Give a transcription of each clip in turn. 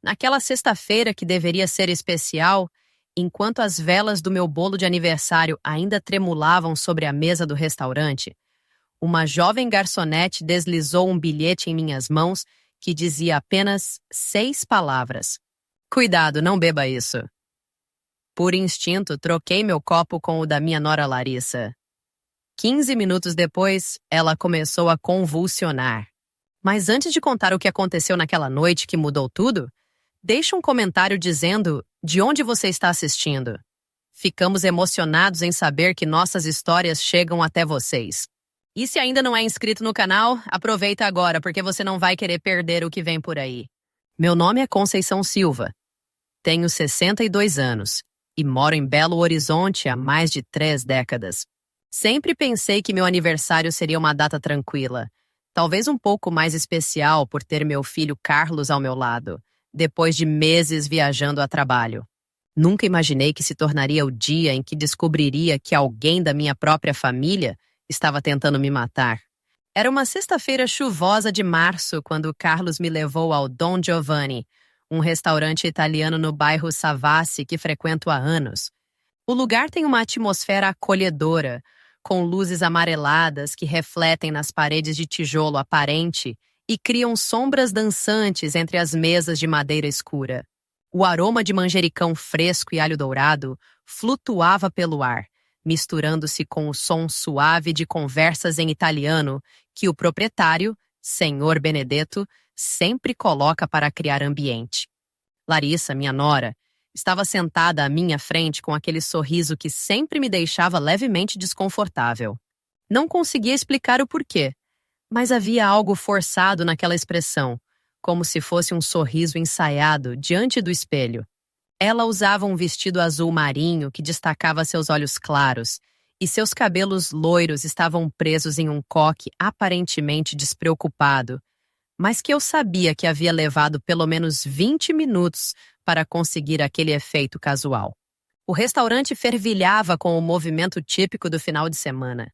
Naquela sexta-feira que deveria ser especial, enquanto as velas do meu bolo de aniversário ainda tremulavam sobre a mesa do restaurante, uma jovem garçonete deslizou um bilhete em minhas mãos que dizia apenas 6 palavras. Cuidado, não beba isso. Por instinto, troquei meu copo com o da minha nora Larissa. 15 minutos depois, ela começou a convulsionar. Mas antes de contar o que aconteceu naquela noite que mudou tudo, deixe um comentário dizendo de onde você está assistindo. Ficamos emocionados em saber que nossas histórias chegam até vocês. E se ainda não é inscrito no canal, aproveita agora, porque você não vai querer perder o que vem por aí. Meu nome é Conceição Silva. Tenho 62 anos e moro em Belo Horizonte há mais de 3 décadas. Sempre pensei que meu aniversário seria uma data tranquila, talvez um pouco mais especial por ter meu filho Carlos ao meu lado, depois de meses viajando a trabalho. Nunca imaginei que se tornaria o dia em que descobriria que alguém da minha própria família estava tentando me matar. Era uma sexta-feira chuvosa de março quando Carlos me levou ao Don Giovanni, um restaurante italiano no bairro Savassi que frequento há anos. O lugar tem uma atmosfera acolhedora, com luzes amareladas que refletem nas paredes de tijolo aparente e criam sombras dançantes entre as mesas de madeira escura. O aroma de manjericão fresco e alho dourado flutuava pelo ar, misturando-se com o som suave de conversas em italiano que o proprietário, Senhor Benedetto, sempre coloca para criar ambiente. Larissa, minha nora, estava sentada à minha frente com aquele sorriso que sempre me deixava levemente desconfortável. Não conseguia explicar o porquê, mas havia algo forçado naquela expressão, como se fosse um sorriso ensaiado diante do espelho. Ela usava um vestido azul marinho que destacava seus olhos claros, e seus cabelos loiros estavam presos em um coque aparentemente despreocupado, mas que eu sabia que havia levado pelo menos 20 minutos para conseguir aquele efeito casual. O restaurante fervilhava com o movimento típico do final de semana.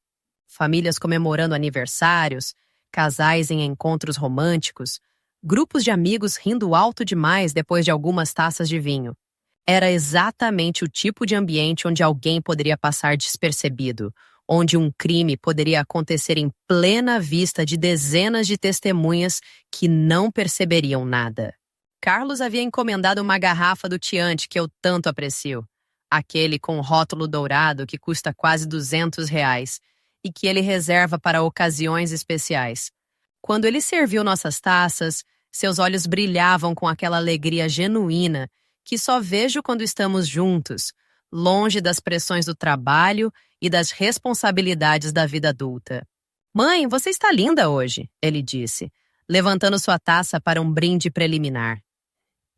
Famílias comemorando aniversários, casais em encontros românticos, grupos de amigos rindo alto demais depois de algumas taças de vinho. Era exatamente o tipo de ambiente onde alguém poderia passar despercebido, onde um crime poderia acontecer em plena vista de dezenas de testemunhas que não perceberiam nada. Carlos havia encomendado uma garrafa do Chianti que eu tanto aprecio, aquele com rótulo dourado que custa quase R$ 200 e que ele reserva para ocasiões especiais. Quando ele serviu nossas taças, seus olhos brilhavam com aquela alegria genuína que só vejo quando estamos juntos, longe das pressões do trabalho e das responsabilidades da vida adulta. "Mãe, você está linda hoje", ele disse, levantando sua taça para um brinde preliminar.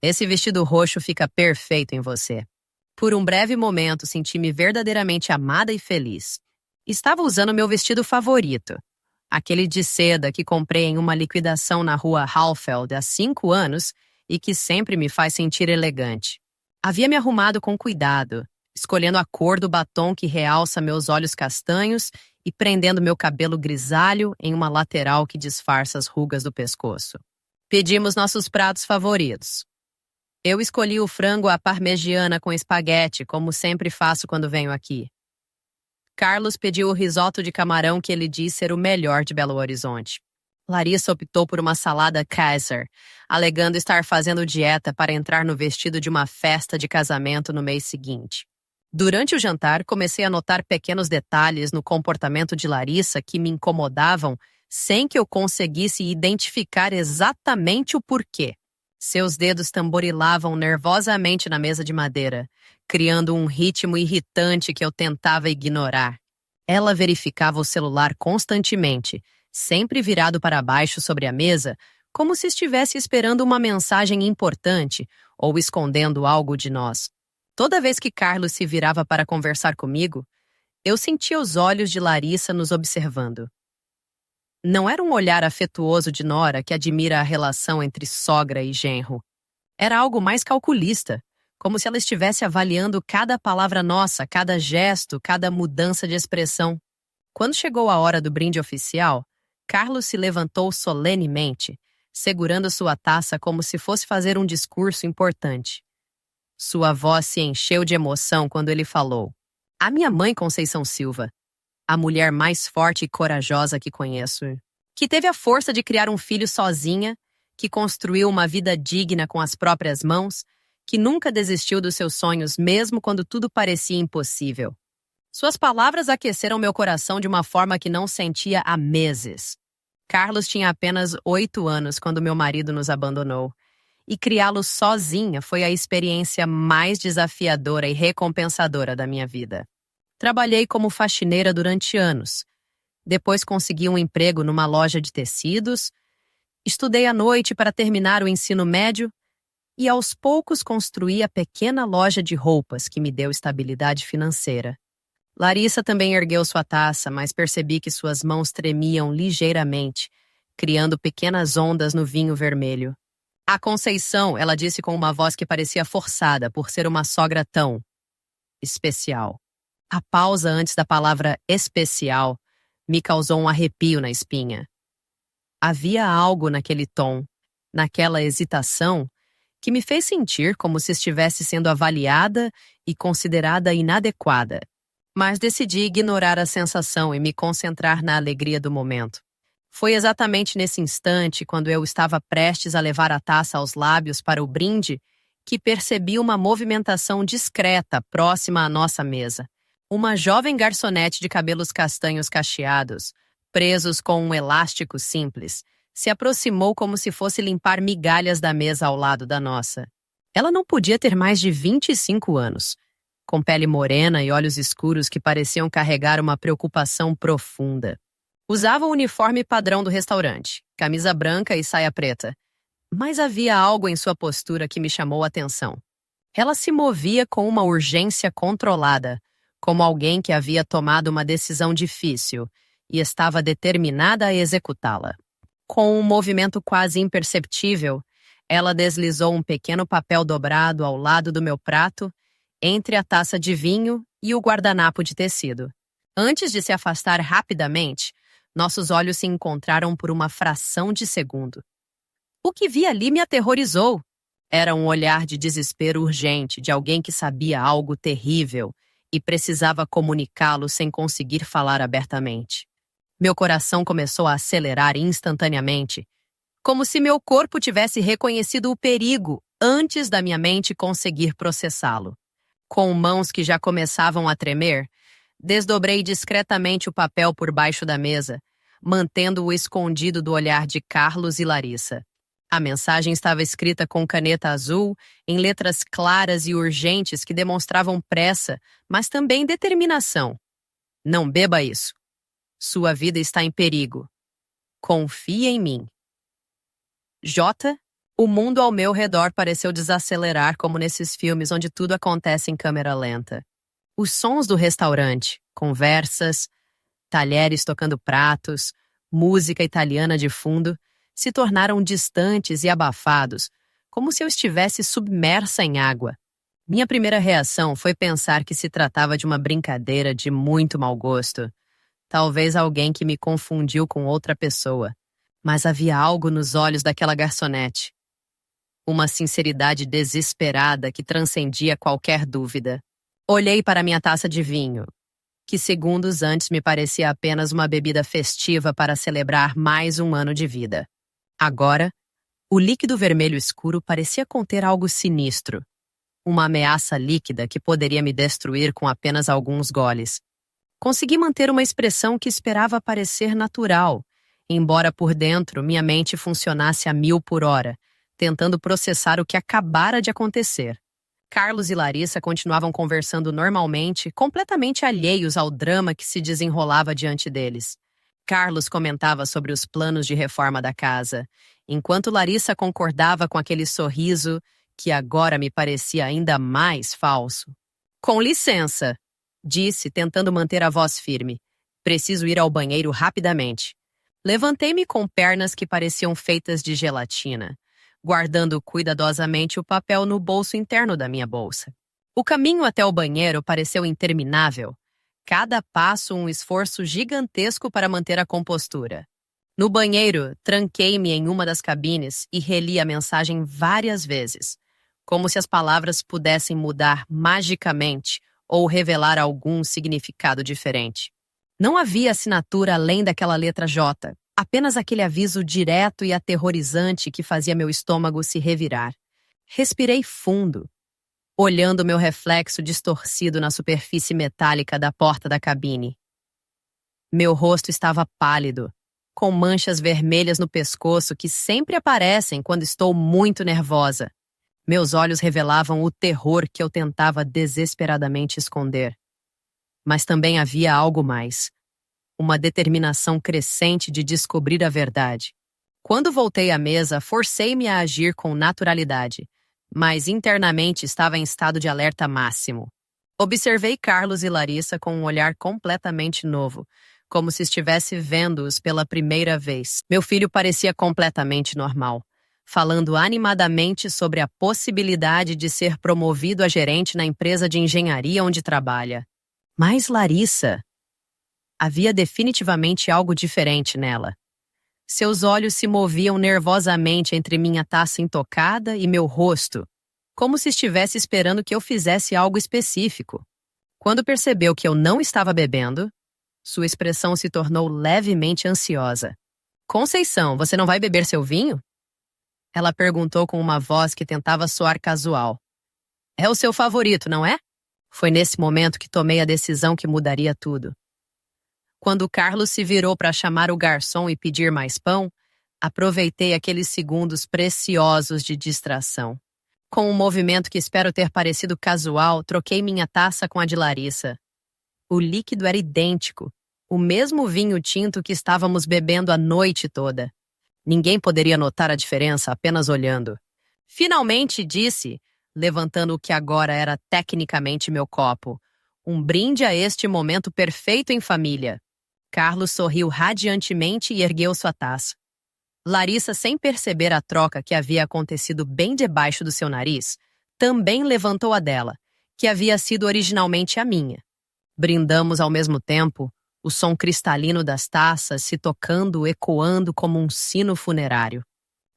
"Esse vestido roxo fica perfeito em você." Por um breve momento senti-me verdadeiramente amada e feliz. Estava usando meu vestido favorito, aquele de seda que comprei em uma liquidação na rua Halfeld há 5 anos e que sempre me faz sentir elegante. Havia me arrumado com cuidado, escolhendo a cor do batom que realça meus olhos castanhos e prendendo meu cabelo grisalho em uma lateral que disfarça as rugas do pescoço. Pedimos nossos pratos favoritos. Eu escolhi o frango à parmegiana com espaguete, como sempre faço quando venho aqui. Carlos pediu o risoto de camarão que ele diz ser o melhor de Belo Horizonte. Larissa optou por uma salada Kaiser, alegando estar fazendo dieta para entrar no vestido de uma festa de casamento no mês seguinte. Durante o jantar, comecei a notar pequenos detalhes no comportamento de Larissa que me incomodavam sem que eu conseguisse identificar exatamente o porquê. Seus dedos tamborilavam nervosamente na mesa de madeira, criando um ritmo irritante que eu tentava ignorar. Ela verificava o celular constantemente, sempre virado para baixo sobre a mesa, como se estivesse esperando uma mensagem importante ou escondendo algo de nós. Toda vez que Carlos se virava para conversar comigo, eu sentia os olhos de Larissa nos observando. Não era um olhar afetuoso de nora que admira a relação entre sogra e genro. Era algo mais calculista, como se ela estivesse avaliando cada palavra nossa, cada gesto, cada mudança de expressão. Quando chegou a hora do brinde oficial, Carlos se levantou solenemente, segurando sua taça como se fosse fazer um discurso importante. Sua voz se encheu de emoção quando ele falou: "A minha mãe, Conceição Silva, a mulher mais forte e corajosa que conheço, que teve a força de criar um filho sozinha, que construiu uma vida digna com as próprias mãos, que nunca desistiu dos seus sonhos mesmo quando tudo parecia impossível." Suas palavras aqueceram meu coração de uma forma que não sentia há meses. Carlos tinha apenas 8 anos quando meu marido nos abandonou, e criá-lo sozinha foi a experiência mais desafiadora e recompensadora da minha vida. Trabalhei como faxineira durante anos. Depois consegui um emprego numa loja de tecidos, estudei à noite para terminar o ensino médio e aos poucos construí a pequena loja de roupas que me deu estabilidade financeira. Larissa também ergueu sua taça, mas percebi que suas mãos tremiam ligeiramente, criando pequenas ondas no vinho vermelho. "A Conceição", ela disse com uma voz que parecia forçada por ser uma sogra tão especial. A pausa antes da palavra especial me causou um arrepio na espinha. Havia algo naquele tom, naquela hesitação, que me fez sentir como se estivesse sendo avaliada e considerada inadequada. Mas decidi ignorar a sensação e me concentrar na alegria do momento. Foi exatamente nesse instante, quando eu estava prestes a levar a taça aos lábios para o brinde, que percebi uma movimentação discreta próxima à nossa mesa. Uma jovem garçonete de cabelos castanhos cacheados, presos com um elástico simples, se aproximou como se fosse limpar migalhas da mesa ao lado da nossa. Ela não podia ter mais de 25 anos, com pele morena e olhos escuros que pareciam carregar uma preocupação profunda. Usava o uniforme padrão do restaurante, camisa branca e saia preta, mas havia algo em sua postura que me chamou a atenção. Ela se movia com uma urgência controlada, como alguém que havia tomado uma decisão difícil e estava determinada a executá-la. Com um movimento quase imperceptível, ela deslizou um pequeno papel dobrado ao lado do meu prato, entre a taça de vinho e o guardanapo de tecido. Antes de se afastar rapidamente, nossos olhos se encontraram por uma fração de segundo. O que vi ali me aterrorizou. Era um olhar de desespero urgente de alguém que sabia algo terrível e precisava comunicá-lo sem conseguir falar abertamente. Meu coração começou a acelerar instantaneamente, como se meu corpo tivesse reconhecido o perigo antes da minha mente conseguir processá-lo. Com mãos que já começavam a tremer, desdobrei discretamente o papel por baixo da mesa, mantendo-o escondido do olhar de Carlos e Larissa. A mensagem estava escrita com caneta azul, em letras claras e urgentes que demonstravam pressa, mas também determinação. "Não beba isso. Sua vida está em perigo. Confie em mim." J. O mundo ao meu redor pareceu desacelerar como nesses filmes onde tudo acontece em câmera lenta. Os sons do restaurante, conversas, talheres tocando pratos, música italiana de fundo, se tornaram distantes e abafados, como se eu estivesse submersa em água. Minha primeira reação foi pensar que se tratava de uma brincadeira de muito mau gosto. Talvez alguém que me confundiu com outra pessoa. Mas havia algo nos olhos daquela garçonete. Uma sinceridade desesperada que transcendia qualquer dúvida. Olhei para minha taça de vinho, que segundos antes me parecia apenas uma bebida festiva para celebrar mais um ano de vida. Agora, o líquido vermelho escuro parecia conter algo sinistro. Uma ameaça líquida que poderia me destruir com apenas alguns goles. Consegui manter uma expressão que esperava parecer natural, embora por dentro minha mente funcionasse a 1000 por hora, tentando processar o que acabara de acontecer. Carlos e Larissa continuavam conversando normalmente, completamente alheios ao drama que se desenrolava diante deles. Carlos comentava sobre os planos de reforma da casa, enquanto Larissa concordava com aquele sorriso que agora me parecia ainda mais falso. "Com licença", disse, tentando manter a voz firme. "Preciso ir ao banheiro rapidamente." Levantei-me com pernas que pareciam feitas de gelatina, guardando cuidadosamente o papel no bolso interno da minha bolsa. O caminho até o banheiro pareceu interminável, cada passo um esforço gigantesco para manter a compostura. No banheiro, tranquei-me em uma das cabines e reli a mensagem várias vezes, como se as palavras pudessem mudar magicamente ou revelar algum significado diferente. Não havia assinatura além daquela letra J, apenas aquele aviso direto e aterrorizante que fazia meu estômago se revirar. Respirei fundo, olhando meu reflexo distorcido na superfície metálica da porta da cabine. Meu rosto estava pálido, com manchas vermelhas no pescoço que sempre aparecem quando estou muito nervosa. Meus olhos revelavam o terror que eu tentava desesperadamente esconder. Mas também havia algo mais. Uma determinação crescente de descobrir a verdade. Quando voltei à mesa, forcei-me a agir com naturalidade, mas internamente estava em estado de alerta máximo. Observei Carlos e Larissa com um olhar completamente novo, como se estivesse vendo-os pela primeira vez. Meu filho parecia completamente normal, falando animadamente sobre a possibilidade de ser promovido a gerente na empresa de engenharia onde trabalha. Mas Larissa... havia definitivamente algo diferente nela. Seus olhos se moviam nervosamente entre minha taça intocada e meu rosto, como se estivesse esperando que eu fizesse algo específico. Quando percebeu que eu não estava bebendo, sua expressão se tornou levemente ansiosa. Conceição, você não vai beber seu vinho? Ela perguntou com uma voz que tentava soar casual. É o seu favorito, não é? Foi nesse momento que tomei a decisão que mudaria tudo. Quando Carlos se virou para chamar o garçom e pedir mais pão, aproveitei aqueles segundos preciosos de distração. Com um movimento que espero ter parecido casual, troquei minha taça com a de Larissa. O líquido era idêntico, o mesmo vinho tinto que estávamos bebendo a noite toda. Ninguém poderia notar a diferença apenas olhando. Finalmente disse, levantando o que agora era tecnicamente meu copo, um brinde a este momento perfeito em família. Carlos sorriu radiantemente e ergueu sua taça. Larissa, sem perceber a troca que havia acontecido bem debaixo do seu nariz, também levantou a dela, que havia sido originalmente a minha. Brindamos ao mesmo tempo, o som cristalino das taças se tocando, ecoando como um sino funerário.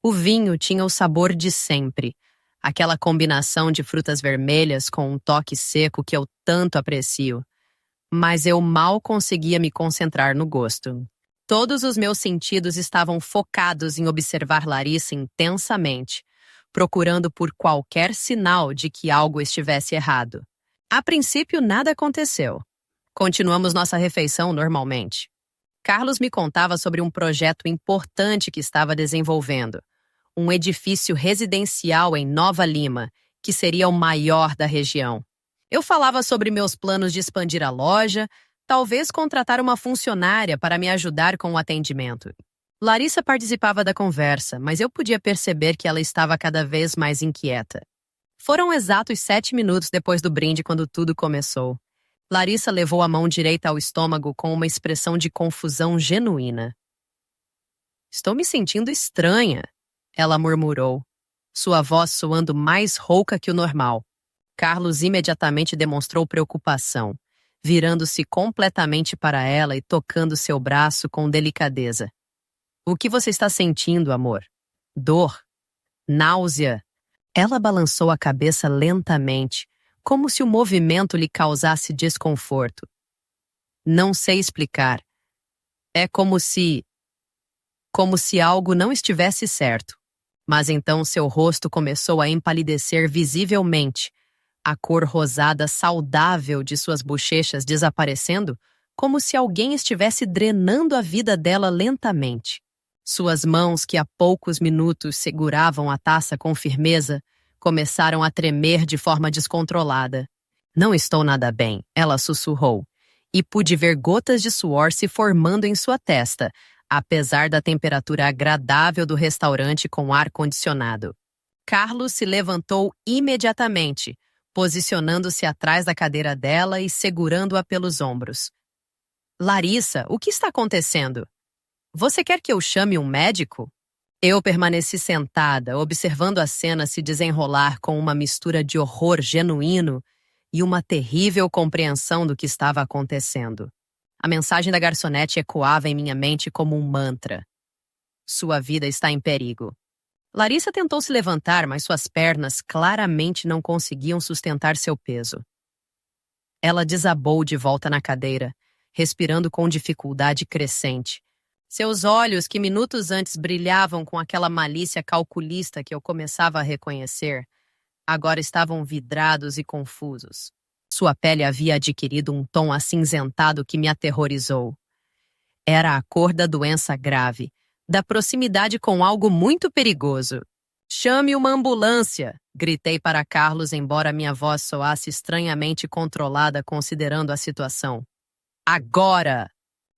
O vinho tinha o sabor de sempre, aquela combinação de frutas vermelhas com um toque seco que eu tanto aprecio. Mas eu mal conseguia me concentrar no gosto. Todos os meus sentidos estavam focados em observar Larissa intensamente, procurando por qualquer sinal de que algo estivesse errado. A princípio, nada aconteceu. Continuamos nossa refeição normalmente. Carlos me contava sobre um projeto importante que estava desenvolvendo, um edifício residencial em Nova Lima, que seria o maior da região. Eu falava sobre meus planos de expandir a loja, talvez contratar uma funcionária para me ajudar com o atendimento. Larissa participava da conversa, mas eu podia perceber que ela estava cada vez mais inquieta. Foram exatos 7 minutos depois do brinde quando tudo começou. Larissa levou a mão direita ao estômago com uma expressão de confusão genuína. Estou me sentindo estranha, ela murmurou, sua voz soando mais rouca que o normal. Carlos imediatamente demonstrou preocupação, virando-se completamente para ela e tocando seu braço com delicadeza. O que você está sentindo, amor? Dor? Náusea? Ela balançou a cabeça lentamente, como se o movimento lhe causasse desconforto. Não sei explicar. É como se algo não estivesse certo. Mas então seu rosto começou a empalidecer visivelmente, a cor rosada saudável de suas bochechas desaparecendo, como se alguém estivesse drenando a vida dela lentamente. Suas mãos, que há poucos minutos seguravam a taça com firmeza, começaram a tremer de forma descontrolada. Não estou nada bem, ela sussurrou, e pude ver gotas de suor se formando em sua testa, apesar da temperatura agradável do restaurante com ar-condicionado. Carlos se levantou imediatamente, posicionando-se atrás da cadeira dela e segurando-a pelos ombros. Larissa, o que está acontecendo? Você quer que eu chame um médico? Eu permaneci sentada, observando a cena se desenrolar com uma mistura de horror genuíno e uma terrível compreensão do que estava acontecendo. A mensagem da garçonete ecoava em minha mente como um mantra. Sua vida está em perigo. Larissa tentou se levantar, mas suas pernas claramente não conseguiam sustentar seu peso. Ela desabou de volta na cadeira, respirando com dificuldade crescente. Seus olhos, que minutos antes brilhavam com aquela malícia calculista que eu começava a reconhecer, agora estavam vidrados e confusos. Sua pele havia adquirido um tom acinzentado que me aterrorizou. Era a cor da doença grave, da proximidade com algo muito perigoso. "Chame uma ambulância!" gritei para Carlos, embora minha voz soasse estranhamente controlada considerando a situação. "Agora!"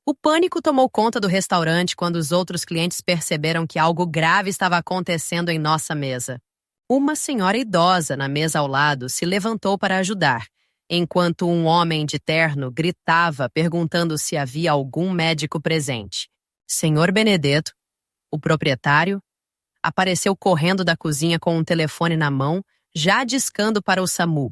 O pânico tomou conta do restaurante quando os outros clientes perceberam que algo grave estava acontecendo em nossa mesa. Uma senhora idosa na mesa ao lado se levantou para ajudar, enquanto um homem de terno gritava perguntando se havia algum médico presente. Senhor Benedetto, o proprietário, apareceu correndo da cozinha com um telefone na mão, já discando para o SAMU.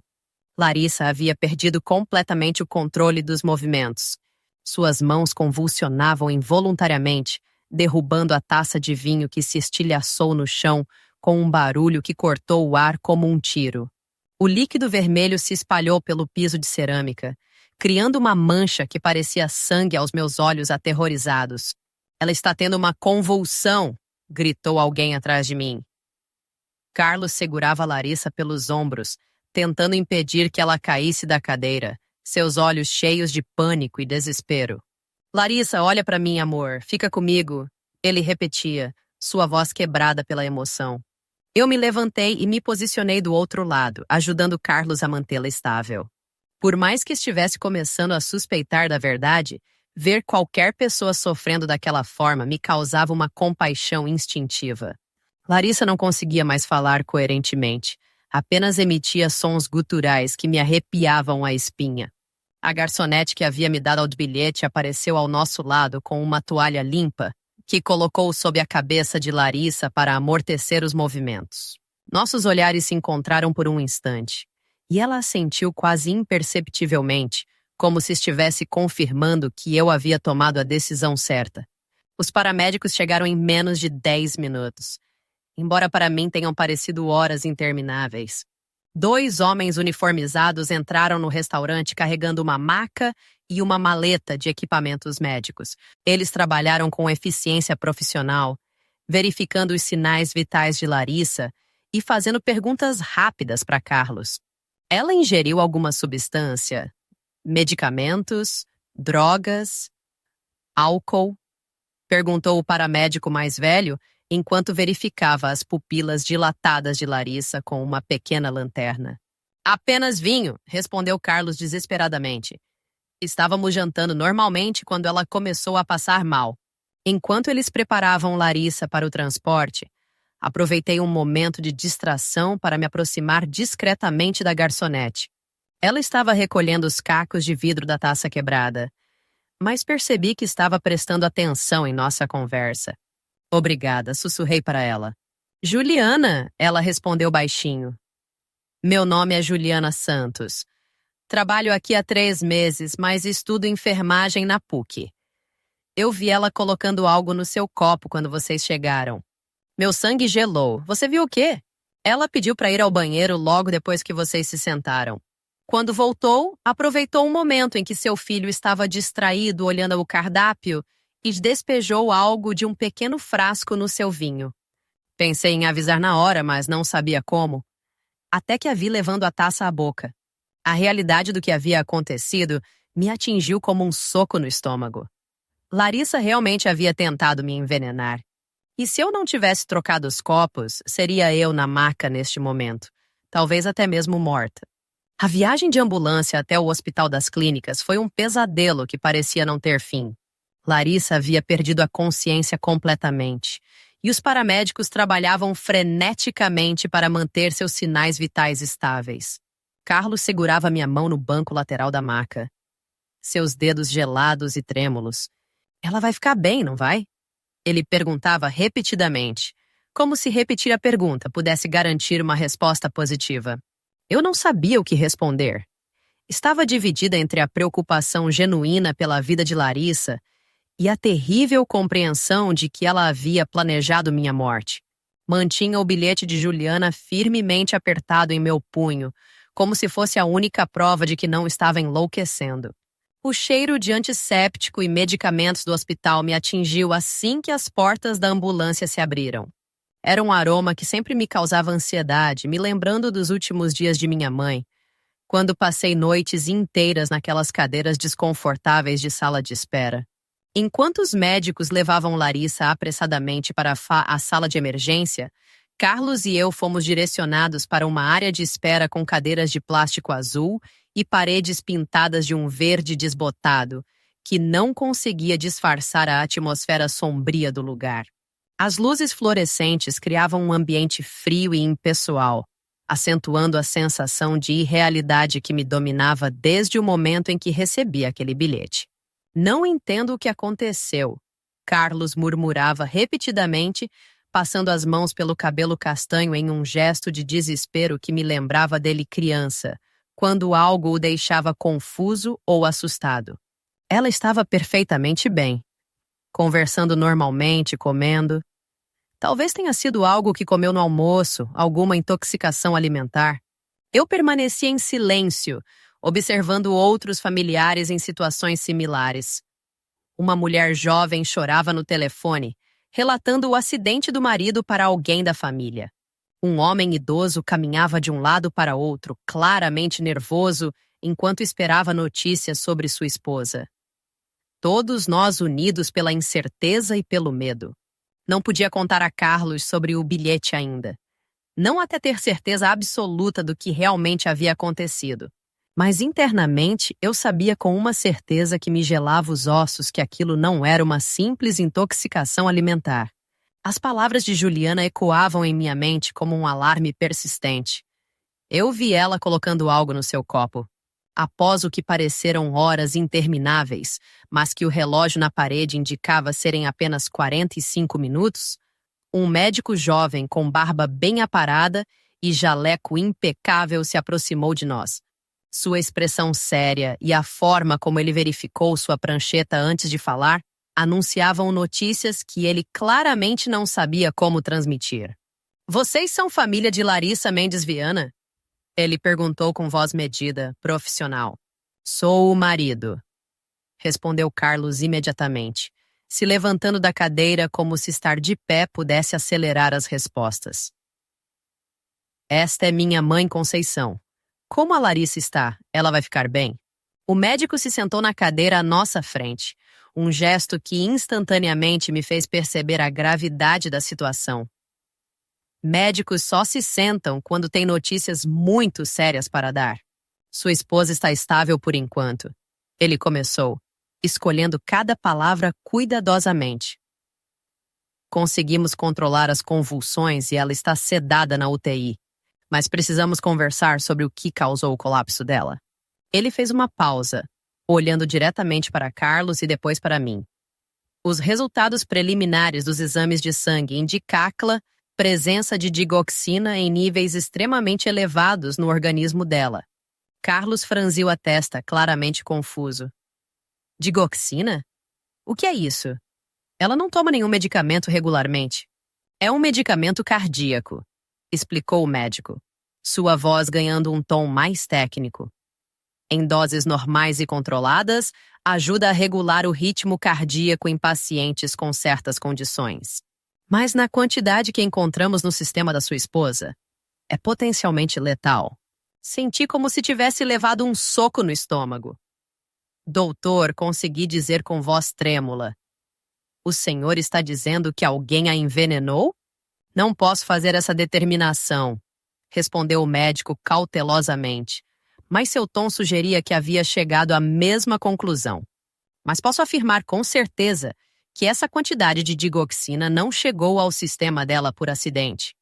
Larissa havia perdido completamente o controle dos movimentos. Suas mãos convulsionavam involuntariamente, derrubando a taça de vinho que se estilhaçou no chão com um barulho que cortou o ar como um tiro. O líquido vermelho se espalhou pelo piso de cerâmica, criando uma mancha que parecia sangue aos meus olhos aterrorizados. "Ela está tendo uma convulsão!" gritou alguém atrás de mim. Carlos segurava Larissa pelos ombros, tentando impedir que ela caísse da cadeira, seus olhos cheios de pânico e desespero. "Larissa, olha para mim, amor. Fica comigo." Ele repetia, sua voz quebrada pela emoção. Eu me levantei e me posicionei do outro lado, ajudando Carlos a mantê-la estável. Por mais que estivesse começando a suspeitar da verdade, ver qualquer pessoa sofrendo daquela forma me causava uma compaixão instintiva. Larissa não conseguia mais falar coerentemente, apenas emitia sons guturais que me arrepiavam a espinha. A garçonete que havia me dado o bilhete apareceu ao nosso lado com uma toalha limpa, que colocou sob a cabeça de Larissa para amortecer os movimentos. Nossos olhares se encontraram por um instante, e ela assentiu quase imperceptivelmente, como se estivesse confirmando que eu havia tomado a decisão certa. Os paramédicos chegaram em menos de 10 minutos, embora para mim tenham parecido horas intermináveis. 2 homens uniformizados entraram no restaurante carregando uma maca e uma maleta de equipamentos médicos. Eles trabalharam com eficiência profissional, verificando os sinais vitais de Larissa e fazendo perguntas rápidas para Carlos. "Ela ingeriu alguma substância? Medicamentos? Drogas? Álcool?" perguntou o paramédico mais velho, enquanto verificava as pupilas dilatadas de Larissa com uma pequena lanterna. "Apenas vinho", respondeu Carlos desesperadamente. Estávamos jantando normalmente quando ela começou a passar mal. Enquanto eles preparavam Larissa para o transporte, aproveitei um momento de distração para me aproximar discretamente da garçonete. Ela estava recolhendo os cacos de vidro da taça quebrada, mas percebi que estava prestando atenção em nossa conversa. "Obrigada", sussurrei para ela. "Juliana", ela respondeu baixinho. "Meu nome é Juliana Santos. Trabalho aqui há 3 meses, mas estudo enfermagem na PUC. Eu vi ela colocando algo no seu copo quando vocês chegaram. Meu sangue gelou. Você viu o quê? Ela pediu para ir ao banheiro logo depois que vocês se sentaram. Quando voltou, aproveitou um momento em que seu filho estava distraído olhando o cardápio e despejou algo de um pequeno frasco no seu vinho. Pensei em avisar na hora, mas não sabia como. Até que a vi levando a taça à boca. A realidade do que havia acontecido me atingiu como um soco no estômago. Larissa realmente havia tentado me envenenar. E se eu não tivesse trocado os copos, seria eu na maca neste momento, talvez até mesmo morta. A viagem de ambulância até o Hospital das Clínicas foi um pesadelo que parecia não ter fim. Larissa havia perdido a consciência completamente, e os paramédicos trabalhavam freneticamente para manter seus sinais vitais estáveis. Carlos segurava minha mão no banco lateral da maca. Seus dedos gelados e trêmulos. "Ela vai ficar bem, não vai?" Ele perguntava repetidamente, como se repetir a pergunta pudesse garantir uma resposta positiva. Eu não sabia o que responder. Estava dividida entre a preocupação genuína pela vida de Larissa e a terrível compreensão de que ela havia planejado minha morte. Mantinha o bilhete de Juliana firmemente apertado em meu punho, como se fosse a única prova de que não estava enlouquecendo. O cheiro de antisséptico e medicamentos do hospital me atingiu assim que as portas da ambulância se abriram. Era um aroma que sempre me causava ansiedade, me lembrando dos últimos dias de minha mãe, quando passei noites inteiras naquelas cadeiras desconfortáveis de sala de espera. Enquanto os médicos levavam Larissa apressadamente para a sala de emergência, Carlos e eu fomos direcionados para uma área de espera com cadeiras de plástico azul e paredes pintadas de um verde desbotado, que não conseguia disfarçar a atmosfera sombria do lugar. As luzes fluorescentes criavam um ambiente frio e impessoal, acentuando a sensação de irrealidade que me dominava desde o momento em que recebi aquele bilhete. Não entendo o que aconteceu, Carlos murmurava repetidamente, passando as mãos pelo cabelo castanho em um gesto de desespero que me lembrava dele criança, quando algo o deixava confuso ou assustado. Ela estava perfeitamente bem, conversando normalmente, comendo. Talvez tenha sido algo que comeu no almoço, alguma intoxicação alimentar. Eu permanecia em silêncio, observando outros familiares em situações similares. Uma mulher jovem chorava no telefone, relatando o acidente do marido para alguém da família. Um homem idoso caminhava de um lado para outro, claramente nervoso, enquanto esperava notícias sobre sua esposa. Todos nós unidos pela incerteza e pelo medo. Não podia contar a Carlos sobre o bilhete ainda. Não até ter certeza absoluta do que realmente havia acontecido. Mas internamente eu sabia com uma certeza que me gelava os ossos que aquilo não era uma simples intoxicação alimentar. As palavras de Juliana ecoavam em minha mente como um alarme persistente. Eu vi ela colocando algo no seu copo. Após o que pareceram horas intermináveis, mas que o relógio na parede indicava serem apenas 45 minutos, um médico jovem com barba bem aparada e jaleco impecável se aproximou de nós. Sua expressão séria e a forma como ele verificou sua prancheta antes de falar anunciavam notícias que ele claramente não sabia como transmitir. "Vocês são família de Larissa Mendes Viana?" Ele perguntou com voz medida, profissional. "Sou o marido", respondeu Carlos imediatamente, se levantando da cadeira como se estar de pé pudesse acelerar as respostas. "Esta é minha mãe Conceição. Como a Larissa está? Ela vai ficar bem?" O médico se sentou na cadeira à nossa frente, um gesto que instantaneamente me fez perceber a gravidade da situação. Médicos só se sentam quando têm notícias muito sérias para dar. "Sua esposa está estável por enquanto", ele começou, escolhendo cada palavra cuidadosamente. "Conseguimos controlar as convulsões e ela está sedada na UTI, mas precisamos conversar sobre o que causou o colapso dela." Ele fez uma pausa, olhando diretamente para Carlos e depois para mim. "Os resultados preliminares dos exames de sangue indicam presença de digoxina em níveis extremamente elevados no organismo dela." Carlos franziu a testa, claramente confuso. "Digoxina? O que é isso? Ela não toma nenhum medicamento regularmente." "É um medicamento cardíaco", explicou o médico, sua voz ganhando um tom mais técnico. "Em doses normais e controladas, ajuda a regular o ritmo cardíaco em pacientes com certas condições. Mas na quantidade que encontramos no sistema da sua esposa, é potencialmente letal." Senti como se tivesse levado um soco no estômago. "Doutor", consegui dizer com voz trêmula. "O senhor está dizendo que alguém a envenenou?" "Não posso fazer essa determinação", respondeu o médico cautelosamente, mas seu tom sugeria que havia chegado à mesma conclusão. "Mas posso afirmar com certeza que essa quantidade de digoxina não chegou ao sistema dela por acidente.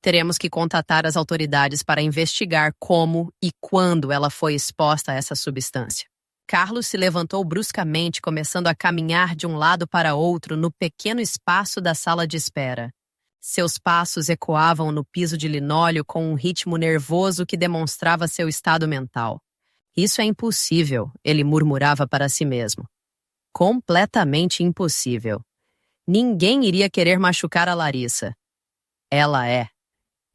Teremos que contatar as autoridades para investigar como e quando ela foi exposta a essa substância." Carlos se levantou bruscamente, começando a caminhar de um lado para outro no pequeno espaço da sala de espera. Seus passos ecoavam no piso de linóleo com um ritmo nervoso que demonstrava seu estado mental. "Isso é impossível", ele murmurava para si mesmo. Completamente impossível. Ninguém iria querer machucar a Larissa. Ela é.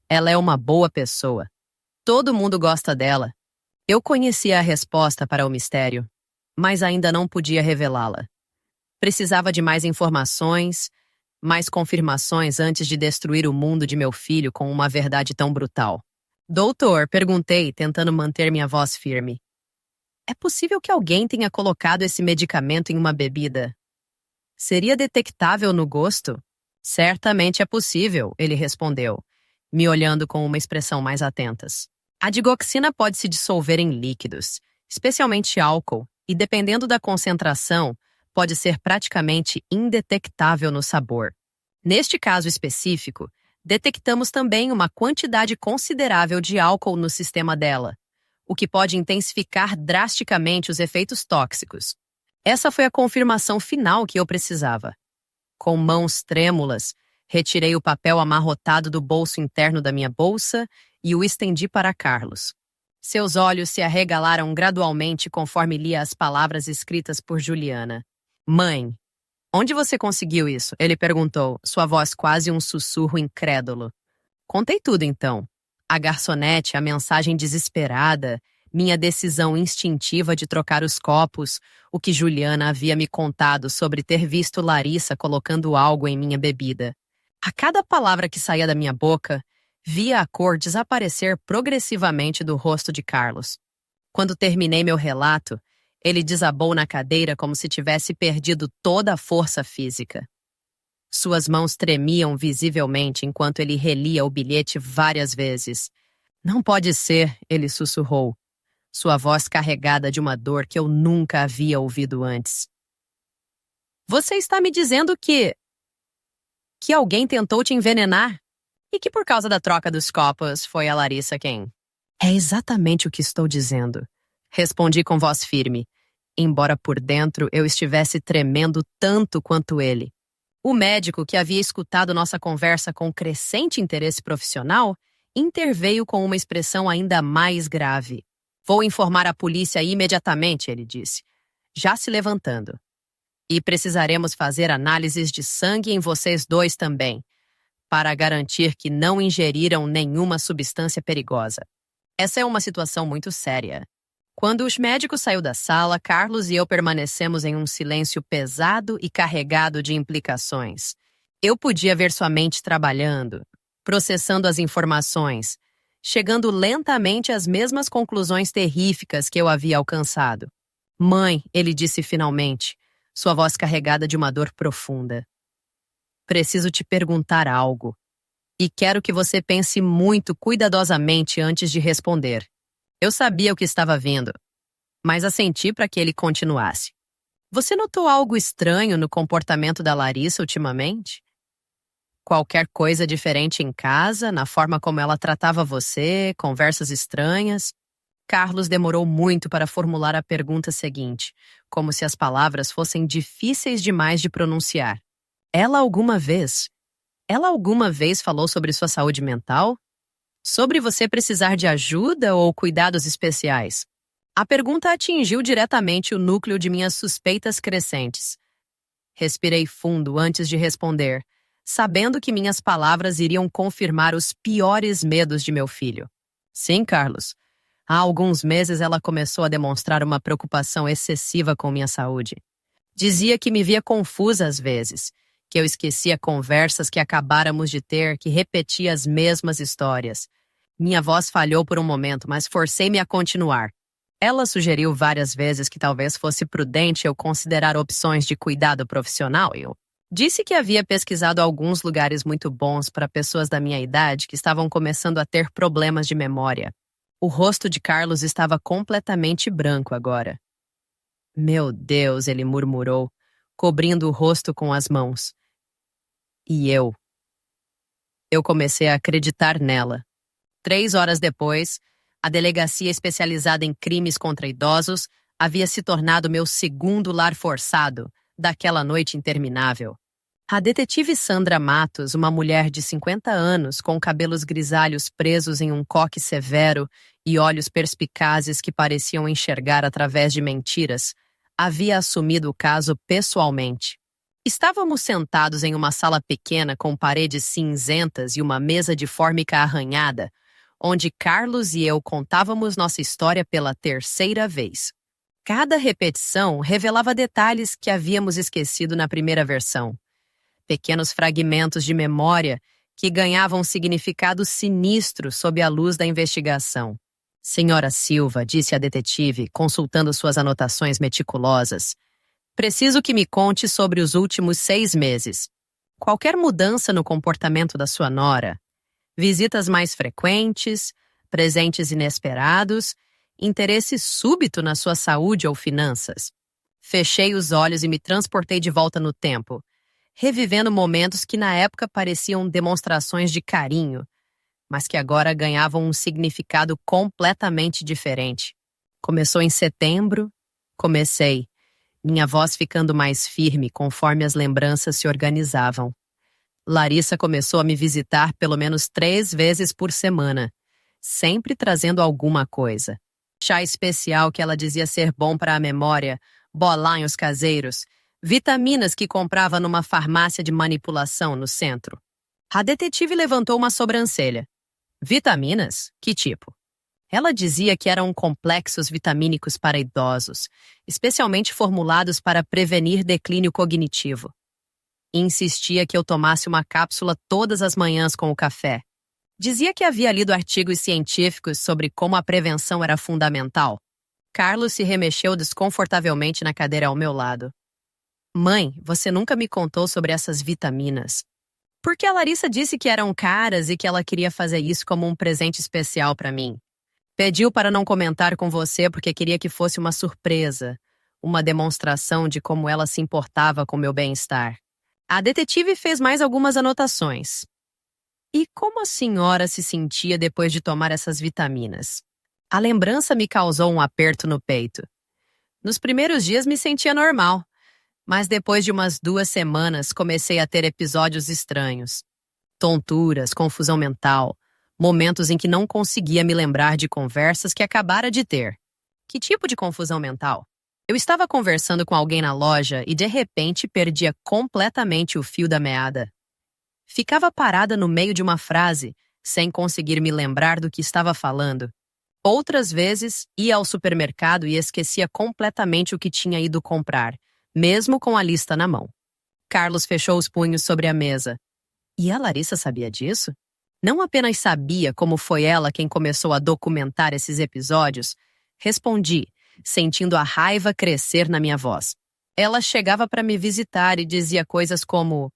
Ela é uma boa pessoa. Todo mundo gosta dela. Eu conhecia a resposta para o mistério, mas ainda não podia revelá-la. Precisava de mais informações, mais confirmações antes de destruir o mundo de meu filho com uma verdade tão brutal. Doutor, perguntei, tentando manter minha voz firme. É possível que alguém tenha colocado esse medicamento em uma bebida? Seria detectável no gosto? Certamente é possível, ele respondeu, me olhando com uma expressão mais atentas. A digoxina pode se dissolver em líquidos, especialmente álcool, e dependendo da concentração, pode ser praticamente indetectável no sabor. Neste caso específico, detectamos também uma quantidade considerável de álcool no sistema dela, o que pode intensificar drasticamente os efeitos tóxicos. Essa foi a confirmação final que eu precisava. Com mãos trêmulas, retirei o papel amarrotado do bolso interno da minha bolsa e o estendi para Carlos. Seus olhos se arregalaram gradualmente conforme lia as palavras escritas por Juliana. Mãe, onde você conseguiu isso? Ele perguntou, sua voz quase um sussurro incrédulo. Contei tudo então. A garçonete, a mensagem desesperada, minha decisão instintiva de trocar os copos, o que Juliana havia me contado sobre ter visto Larissa colocando algo em minha bebida. A cada palavra que saía da minha boca, via a cor desaparecer progressivamente do rosto de Carlos. Quando terminei meu relato, ele desabou na cadeira como se tivesse perdido toda a força física. Suas mãos tremiam visivelmente enquanto ele relia o bilhete várias vezes. Não pode ser, ele sussurrou, sua voz carregada de uma dor que eu nunca havia ouvido antes. Você está me dizendo que alguém tentou te envenenar? E que por causa da troca dos copos foi a Larissa quem? É exatamente o que estou dizendo. Respondi com voz firme, embora por dentro eu estivesse tremendo tanto quanto ele. O médico, que havia escutado nossa conversa com crescente interesse profissional, interveio com uma expressão ainda mais grave. Vou informar a polícia imediatamente, ele disse, já se levantando. E precisaremos fazer análises de sangue em vocês dois também, para garantir que não ingeriram nenhuma substância perigosa. Essa é uma situação muito séria. Quando os médicos saíram da sala, Carlos e eu permanecemos em um silêncio pesado e carregado de implicações. Eu podia ver sua mente trabalhando, processando as informações, chegando lentamente às mesmas conclusões terríficas que eu havia alcançado. Mãe, ele disse finalmente, sua voz carregada de uma dor profunda. Preciso te perguntar algo. E quero que você pense muito cuidadosamente antes de responder. Eu sabia o que estava vindo, mas assenti para que ele continuasse. Você notou algo estranho no comportamento da Larissa ultimamente? Qualquer coisa diferente em casa, na forma como ela tratava você, conversas estranhas? Carlos demorou muito para formular a pergunta seguinte, como se as palavras fossem difíceis demais de pronunciar. Ela alguma vez falou sobre sua saúde mental? Sobre você precisar de ajuda ou cuidados especiais? A pergunta atingiu diretamente o núcleo de minhas suspeitas crescentes. Respirei fundo antes de responder, sabendo que minhas palavras iriam confirmar os piores medos de meu filho. Sim, Carlos. Há alguns meses ela começou a demonstrar uma preocupação excessiva com minha saúde. Dizia que me via confusa às vezes, que eu esquecia conversas que acabáramos de ter, que repetia as mesmas histórias. Minha voz falhou por um momento, mas forcei-me a continuar. Ela sugeriu várias vezes que talvez fosse prudente eu considerar opções de cuidado profissional. Eu disse que havia pesquisado alguns lugares muito bons para pessoas da minha idade que estavam começando a ter problemas de memória. O rosto de Carlos estava completamente branco agora. Meu Deus, ele murmurou, cobrindo o rosto com as mãos. E eu comecei a acreditar nela. 3 horas depois, a delegacia especializada em crimes contra idosos havia se tornado meu segundo lar forçado daquela noite interminável. A detetive Sandra Matos, uma mulher de 50 anos, com cabelos grisalhos presos em um coque severo e olhos perspicazes que pareciam enxergar através de mentiras, havia assumido o caso pessoalmente. Estávamos sentados em uma sala pequena com paredes cinzentas e uma mesa de fórmica arranhada, onde Carlos e eu contávamos nossa história pela terceira vez. Cada repetição revelava detalhes que havíamos esquecido na primeira versão. Pequenos fragmentos de memória que ganhavam significado sinistro sob a luz da investigação. Senhora Silva, disse a detetive, consultando suas anotações meticulosas, preciso que me conte sobre os últimos 6 meses. Qualquer mudança no comportamento da sua nora, visitas mais frequentes, presentes inesperados, interesse súbito na sua saúde ou finanças. Fechei os olhos e me transportei de volta no tempo, revivendo momentos que na época pareciam demonstrações de carinho, mas que agora ganhavam um significado completamente diferente. Começou em setembro, minha voz ficando mais firme conforme as lembranças se organizavam. Larissa começou a me visitar pelo menos 3 vezes por semana, sempre trazendo alguma coisa. Chá especial que ela dizia ser bom para a memória, bolanhos caseiros, vitaminas que comprava numa farmácia de manipulação no centro. A detetive levantou uma sobrancelha. Vitaminas? Que tipo? Ela dizia que eram complexos vitamínicos para idosos, especialmente formulados para prevenir declínio cognitivo. Insistia que eu tomasse uma cápsula todas as manhãs com o café. Dizia que havia lido artigos científicos sobre como a prevenção era fundamental. Carlos se remexeu desconfortavelmente na cadeira ao meu lado. Mãe, você nunca me contou sobre essas vitaminas. Porque a Larissa disse que eram caras e que ela queria fazer isso como um presente especial para mim. Pediu para não comentar com você porque queria que fosse uma surpresa, uma demonstração de como ela se importava com meu bem-estar. A detetive fez mais algumas anotações. E como a senhora se sentia depois de tomar essas vitaminas? A lembrança me causou um aperto no peito. Nos primeiros dias me sentia normal. Mas depois de umas 2 semanas comecei a ter episódios estranhos. Tonturas, confusão mental, momentos em que não conseguia me lembrar de conversas que acabara de ter. Que tipo de confusão mental? Eu estava conversando com alguém na loja e de repente perdia completamente o fio da meada. Ficava parada no meio de uma frase, sem conseguir me lembrar do que estava falando. Outras vezes, ia ao supermercado e esquecia completamente o que tinha ido comprar, mesmo com a lista na mão. Carlos fechou os punhos sobre a mesa. E a Larissa sabia disso? Não apenas sabia como foi ela quem começou a documentar esses episódios, respondi, sentindo a raiva crescer na minha voz. Ela chegava para me visitar e dizia coisas como: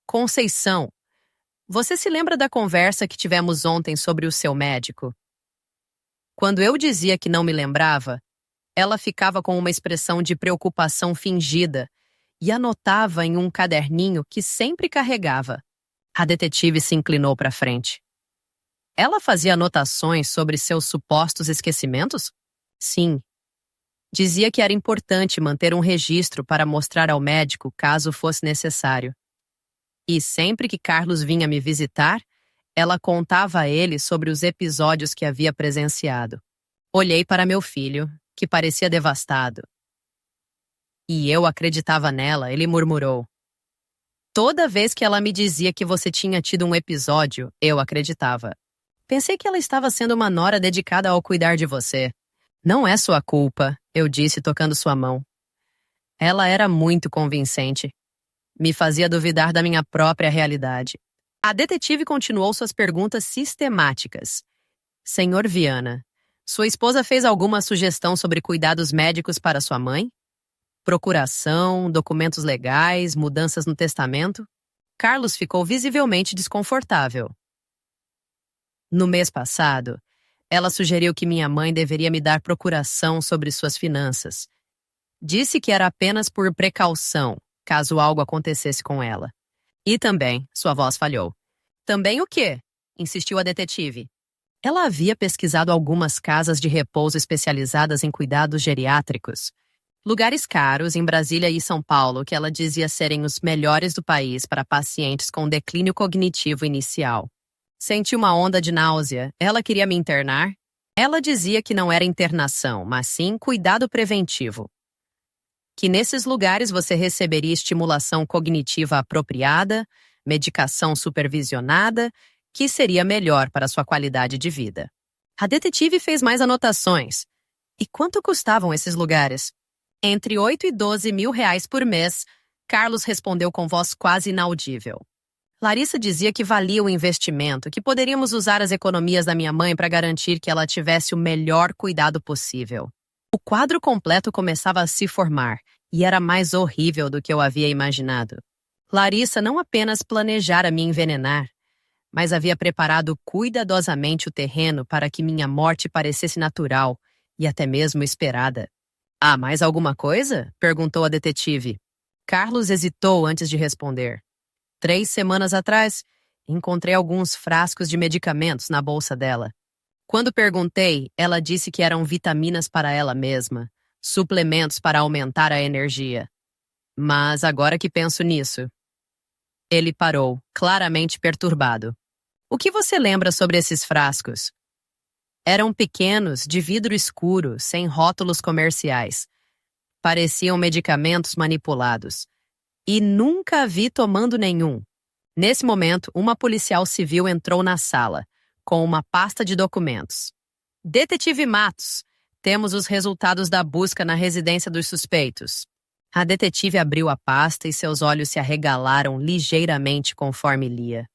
Conceição, você se lembra da conversa que tivemos ontem sobre o seu médico? Quando eu dizia que não me lembrava, ela ficava com uma expressão de preocupação fingida e anotava em um caderninho que sempre carregava. A detetive se inclinou para frente. Ela fazia anotações sobre seus supostos esquecimentos? Sim. Dizia que era importante manter um registro para mostrar ao médico caso fosse necessário. E sempre que Carlos vinha me visitar, ela contava a ele sobre os episódios que havia presenciado. Olhei para meu filho, que parecia devastado. E eu acreditava nela, ele murmurou. Toda vez que ela me dizia que você tinha tido um episódio, eu acreditava. Pensei que ela estava sendo uma nora dedicada ao cuidar de você. Não é sua culpa, eu disse tocando sua mão. Ela era muito convincente. Me fazia duvidar da minha própria realidade. A detetive continuou suas perguntas sistemáticas. Senhor Viana, sua esposa fez alguma sugestão sobre cuidados médicos para sua mãe? Procuração, documentos legais, mudanças no testamento? Carlos ficou visivelmente desconfortável. No mês passado, ela sugeriu que minha mãe deveria me dar procuração sobre suas finanças. Disse que era apenas por precaução, caso algo acontecesse com ela. E também, sua voz falhou. Também o quê? Insistiu a detetive. Ela havia pesquisado algumas casas de repouso especializadas em cuidados geriátricos. Lugares caros em Brasília e São Paulo que ela dizia serem os melhores do país para pacientes com declínio cognitivo inicial. Senti uma onda de náusea. Ela queria me internar? Ela dizia que não era internação, mas sim cuidado preventivo. que nesses lugares você receberia estimulação cognitiva apropriada, medicação supervisionada, que seria melhor para sua qualidade de vida. A detetive fez mais anotações. E quanto custavam esses lugares? Entre 8 e 12 mil reais por mês, Carlos respondeu com voz quase inaudível. Larissa dizia que valia o investimento, que poderíamos usar as economias da minha mãe para garantir que ela tivesse o melhor cuidado possível. O quadro completo começava a se formar, e era mais horrível do que eu havia imaginado. Larissa não apenas planejara me envenenar, mas havia preparado cuidadosamente o terreno para que minha morte parecesse natural e até mesmo esperada. "Há mais alguma coisa?" perguntou a detetive. Carlos hesitou antes de responder. 3 semanas atrás, encontrei alguns frascos de medicamentos na bolsa dela. Quando perguntei, ela disse que eram vitaminas para ela mesma, suplementos para aumentar a energia. Mas agora que penso nisso... Ele parou, claramente perturbado. "O que você lembra sobre esses frascos?" Eram pequenos, de vidro escuro, sem rótulos comerciais. Pareciam medicamentos manipulados. E nunca a vi tomando nenhum. Nesse momento, uma policial civil entrou na sala, com uma pasta de documentos. "Detetive Matos, temos os resultados da busca na residência dos suspeitos." A detetive abriu a pasta e seus olhos se arregalaram ligeiramente conforme lia.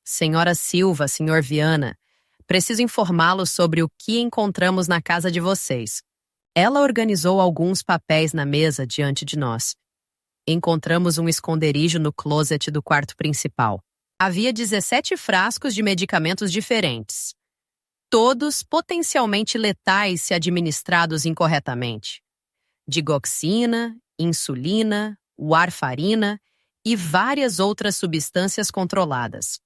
"Senhora Silva, Sr. Viana, preciso informá-los sobre o que encontramos na casa de vocês." Ela organizou alguns papéis na mesa diante de nós. Encontramos um esconderijo no closet do quarto principal. Havia 17 frascos de medicamentos diferentes, todos potencialmente letais se administrados incorretamente. Digoxina, insulina, warfarina e várias outras substâncias controladas.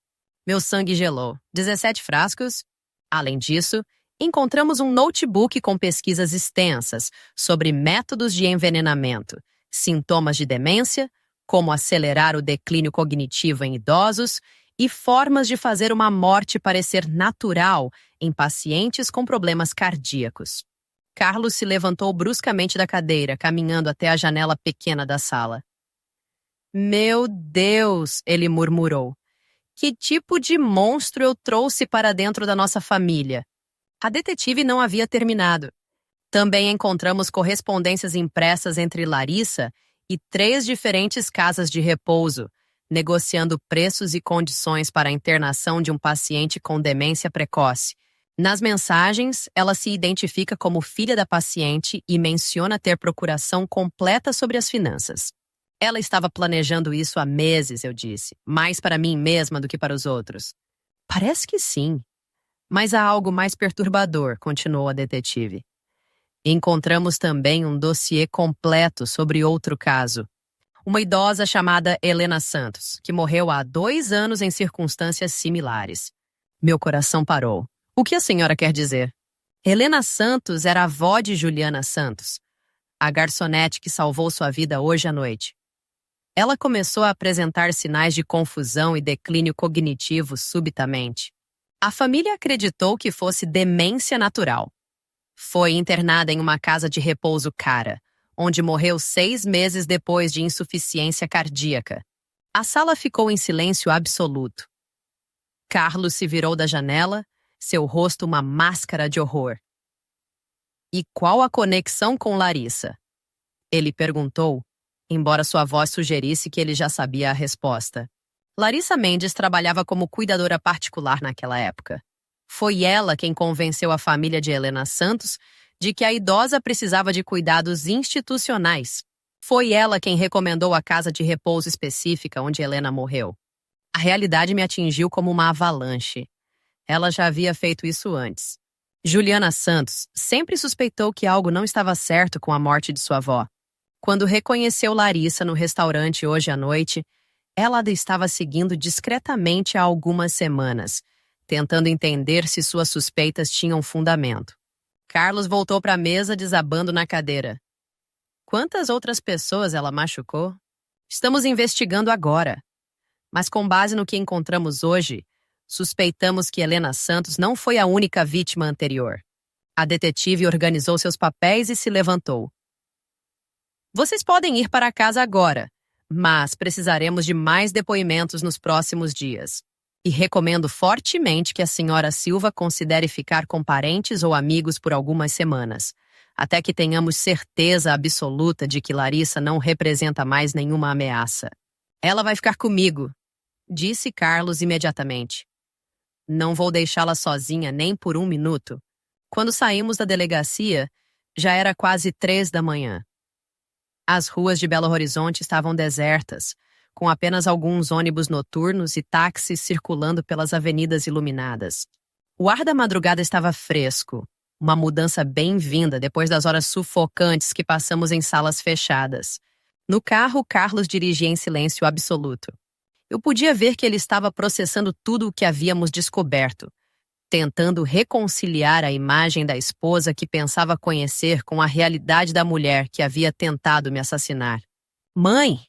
Meu sangue gelou. 17 frascos? Além disso, encontramos um notebook com pesquisas extensas sobre métodos de envenenamento, sintomas de demência, como acelerar o declínio cognitivo em idosos e formas de fazer uma morte parecer natural em pacientes com problemas cardíacos. Carlos se levantou bruscamente da cadeira, caminhando até a janela pequena da sala. "Meu Deus!" ele murmurou. "Que tipo de monstro eu trouxe para dentro da nossa família?" A detetive não havia terminado. Também encontramos correspondências impressas entre Larissa e 3 diferentes casas de repouso, negociando preços e condições para a internação de um paciente com demência precoce. Nas mensagens, ela se identifica como filha da paciente e menciona ter procuração completa sobre as finanças. "Ela estava planejando isso há meses", eu disse, "mais para mim mesma do que para os outros." "Parece que sim. Mas há algo mais perturbador", continuou a detetive. "Encontramos também um dossiê completo sobre outro caso. Uma idosa chamada Helena Santos, que morreu há 2 anos em circunstâncias similares." Meu coração parou. "O que a senhora quer dizer?" Helena Santos era a avó de Juliana Santos, a garçonete que salvou sua vida hoje à noite. Ela começou a apresentar sinais de confusão e declínio cognitivo subitamente. A família acreditou que fosse demência natural. Foi internada em uma casa de repouso cara, onde morreu 6 meses depois de insuficiência cardíaca. A sala ficou em silêncio absoluto. Carlos se virou da janela, seu rosto uma máscara de horror. "E qual a conexão com Larissa?" ele perguntou, embora sua voz sugerisse que ele já sabia a resposta. Larissa Mendes trabalhava como cuidadora particular naquela época. Foi ela quem convenceu a família de Helena Santos de que a idosa precisava de cuidados institucionais. Foi ela quem recomendou a casa de repouso específica onde Helena morreu. A realidade me atingiu como uma avalanche. Ela já havia feito isso antes. Juliana Santos sempre suspeitou que algo não estava certo com a morte de sua avó. Quando reconheceu Larissa no restaurante hoje à noite, ela a estava seguindo discretamente há algumas semanas, tentando entender se suas suspeitas tinham fundamento. Carlos voltou para a mesa desabando na cadeira. "Quantas outras pessoas ela machucou? Estamos investigando agora. Mas com base no que encontramos hoje, suspeitamos que Helena Santos não foi a única vítima anterior." A detetive organizou seus papéis e se levantou. Vocês podem ir para casa agora, mas precisaremos de mais depoimentos nos próximos dias. E recomendo fortemente que a senhora Silva considere ficar com parentes ou amigos por algumas semanas, até que tenhamos certeza absoluta de que Larissa não representa mais nenhuma ameaça. Ela vai ficar comigo, disse Carlos imediatamente. Não vou deixá-la sozinha nem por um minuto. Quando saímos da delegacia, já era quase 3 da manhã. As ruas de Belo Horizonte estavam desertas, com apenas alguns ônibus noturnos e táxis circulando pelas avenidas iluminadas. O ar da madrugada estava fresco, uma mudança bem-vinda depois das horas sufocantes que passamos em salas fechadas. No carro, Carlos dirigia em silêncio absoluto. Eu podia ver que ele estava processando tudo o que havíamos descoberto, tentando reconciliar a imagem da esposa que pensava conhecer com a realidade da mulher que havia tentado me assassinar. Mãe!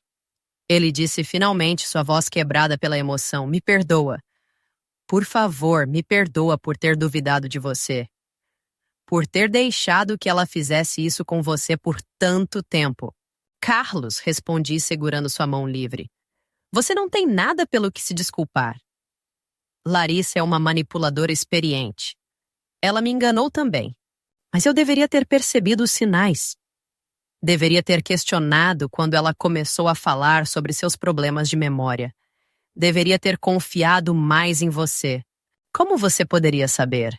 Ele disse finalmente, sua voz quebrada pela emoção. Me perdoa. Por favor, me perdoa por ter duvidado de você. Por ter deixado que ela fizesse isso com você por tanto tempo. Carlos, respondi segurando sua mão livre. Você não tem nada pelo que se desculpar. Larissa é uma manipuladora experiente. Ela me enganou também. Mas eu deveria ter percebido os sinais. Deveria ter questionado quando ela começou a falar sobre seus problemas de memória. Deveria ter confiado mais em você. Como você poderia saber?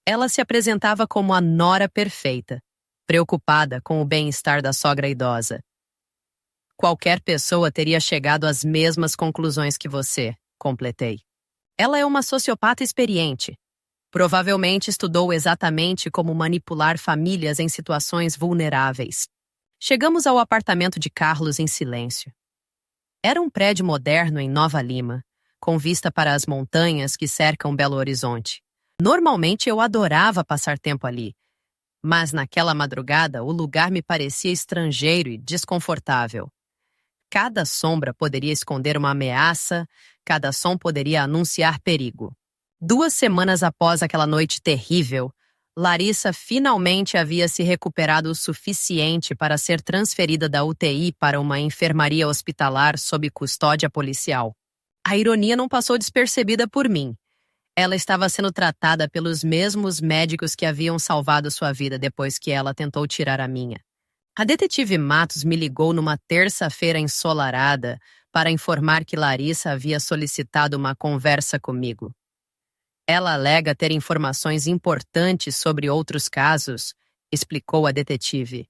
Ela se apresentava como a nora perfeita, preocupada com o bem-estar da sogra idosa. Qualquer pessoa teria chegado às mesmas conclusões que você, completei. Ela é uma sociopata experiente. Provavelmente estudou exatamente como manipular famílias em situações vulneráveis. Chegamos ao apartamento de Carlos em silêncio. Era um prédio moderno em Nova Lima, com vista para as montanhas que cercam Belo Horizonte. Normalmente eu adorava passar tempo ali, mas naquela madrugada o lugar me parecia estrangeiro e desconfortável. Cada sombra poderia esconder uma ameaça, cada som poderia anunciar perigo. 2 semanas após aquela noite terrível, Larissa finalmente havia se recuperado o suficiente para ser transferida da UTI para uma enfermaria hospitalar sob custódia policial. A ironia não passou despercebida por mim. Ela estava sendo tratada pelos mesmos médicos que haviam salvado sua vida depois que ela tentou tirar a minha. A detetive Matos me ligou numa terça-feira ensolarada para informar que Larissa havia solicitado uma conversa comigo. Ela alega ter informações importantes sobre outros casos, explicou a detetive.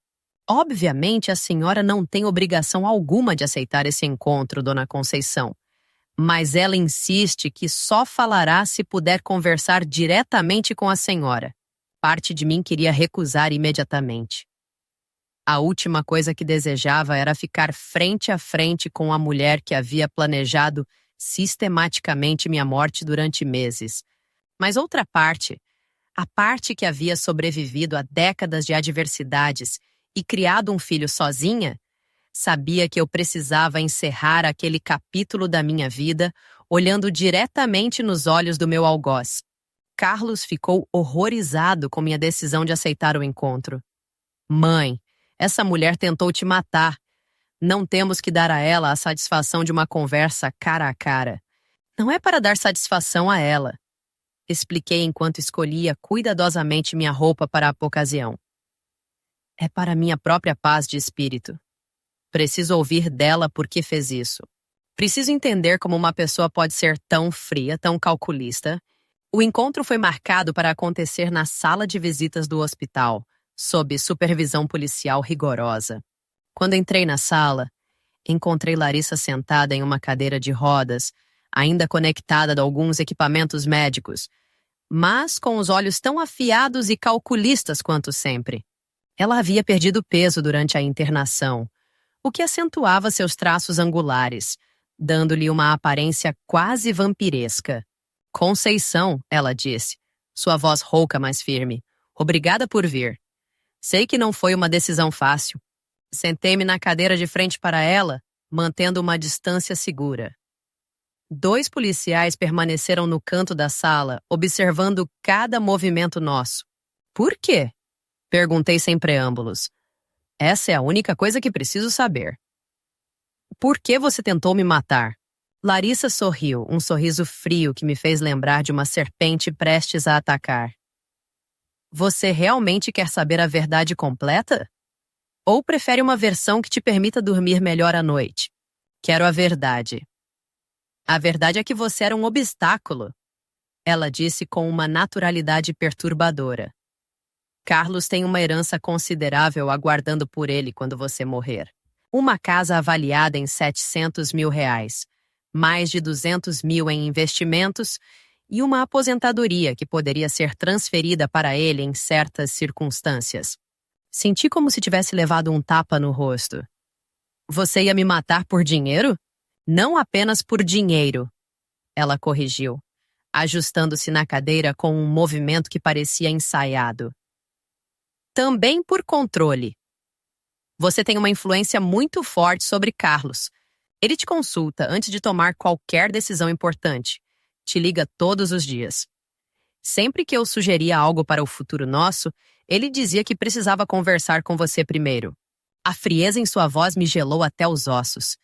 Obviamente, a senhora não tem obrigação alguma de aceitar esse encontro, dona Conceição. Mas ela insiste que só falará se puder conversar diretamente com a senhora. Parte de mim queria recusar imediatamente. A última coisa que desejava era ficar frente a frente com a mulher que havia planejado sistematicamente minha morte durante meses. Mas outra parte, a parte que havia sobrevivido a décadas de adversidades e criado um filho sozinha, sabia que eu precisava encerrar aquele capítulo da minha vida olhando diretamente nos olhos do meu algoz. Carlos ficou horrorizado com minha decisão de aceitar o encontro. Mãe, essa mulher tentou te matar. Não temos que dar a ela a satisfação de uma conversa cara a cara. Não é para dar satisfação a ela. Expliquei enquanto escolhia cuidadosamente minha roupa para a ocasião. É para minha própria paz de espírito. Preciso ouvir dela por que fez isso. Preciso entender como uma pessoa pode ser tão fria, tão calculista. O encontro foi marcado para acontecer na sala de visitas do hospital, sob supervisão policial rigorosa. Quando entrei na sala, encontrei Larissa sentada em uma cadeira de rodas, ainda conectada a alguns equipamentos médicos, mas com os olhos tão afiados e calculistas quanto sempre. Ela havia perdido peso durante a internação, o que acentuava seus traços angulares, dando-lhe uma aparência quase vampiresca. Conceição, ela disse, sua voz rouca mas firme. Obrigada por vir. Sei que não foi uma decisão fácil. Sentei-me na cadeira de frente para ela, mantendo uma distância segura. 2 policiais permaneceram no canto da sala, observando cada movimento nosso. Por quê? Perguntei sem preâmbulos. Essa é a única coisa que preciso saber. Por que você tentou me matar? Larissa sorriu, um sorriso frio que me fez lembrar de uma serpente prestes a atacar. Você realmente quer saber a verdade completa? Ou prefere uma versão que te permita dormir melhor à noite? Quero a verdade. A verdade é que você era um obstáculo, ela disse com uma naturalidade perturbadora. Carlos tem uma herança considerável aguardando por ele quando você morrer. Uma casa avaliada em R$ 700 mil, mais de 200 mil em investimentos e uma aposentadoria que poderia ser transferida para ele em certas circunstâncias. Senti como se tivesse levado um tapa no rosto. Você ia me matar por dinheiro? Não apenas por dinheiro, ela corrigiu, ajustando-se na cadeira com um movimento que parecia ensaiado. Também por controle. Você tem uma influência muito forte sobre Carlos. Ele te consulta antes de tomar qualquer decisão importante. Te liga todos os dias. Sempre que eu sugeria algo para o futuro nosso, ele dizia que precisava conversar com você primeiro. A frieza em sua voz me gelou até os ossos.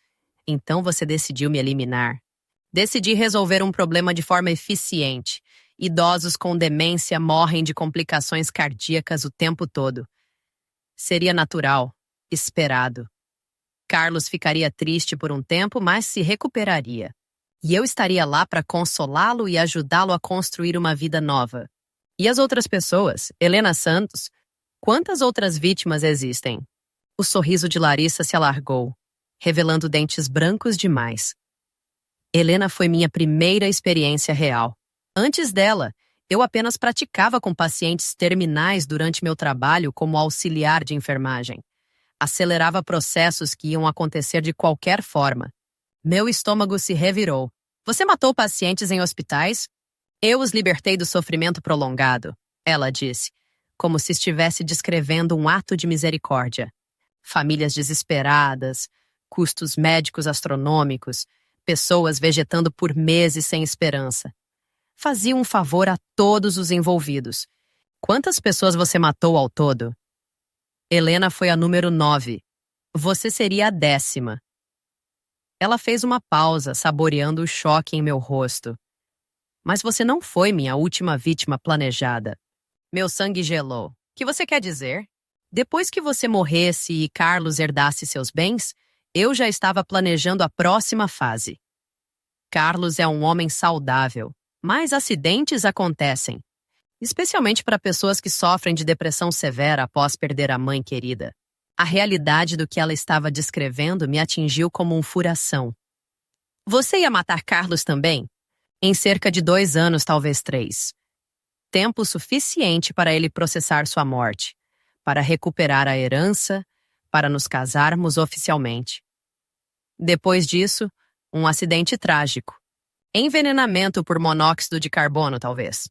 Então você decidiu me eliminar. Decidi resolver um problema de forma eficiente. Idosos com demência morrem de complicações cardíacas o tempo todo. Seria natural, esperado. Carlos ficaria triste por um tempo, mas se recuperaria. E eu estaria lá para consolá-lo e ajudá-lo a construir uma vida nova. E as outras pessoas? Helena Santos? Quantas outras vítimas existem? O sorriso de Larissa se alargou, revelando dentes brancos demais. Helena foi minha primeira experiência real. Antes dela, eu apenas praticava com pacientes terminais durante meu trabalho como auxiliar de enfermagem. Acelerava processos que iam acontecer de qualquer forma. Meu estômago se revirou. Você matou pacientes em hospitais? Eu os libertei do sofrimento prolongado, ela disse, como se estivesse descrevendo um ato de misericórdia. Famílias desesperadas, custos médicos astronômicos, pessoas vegetando por meses sem esperança. Fazia um favor a todos os envolvidos. Quantas pessoas você matou ao todo? Helena foi a número 9. Você seria a 10ª. Ela fez uma pausa, saboreando o choque em meu rosto. Mas você não foi minha última vítima planejada. Meu sangue gelou. O que você quer dizer? Depois que você morresse e Carlos herdasse seus bens, eu já estava planejando a próxima fase. Carlos é um homem saudável, mas acidentes acontecem, especialmente para pessoas que sofrem de depressão severa após perder a mãe querida. A realidade do que ela estava descrevendo me atingiu como um furação. Você ia matar Carlos também? Em cerca de 2 anos, talvez 3. Tempo suficiente para ele processar sua morte, para recuperar a herança, para nos casarmos oficialmente. Depois disso, um acidente trágico. Envenenamento por monóxido de carbono, talvez.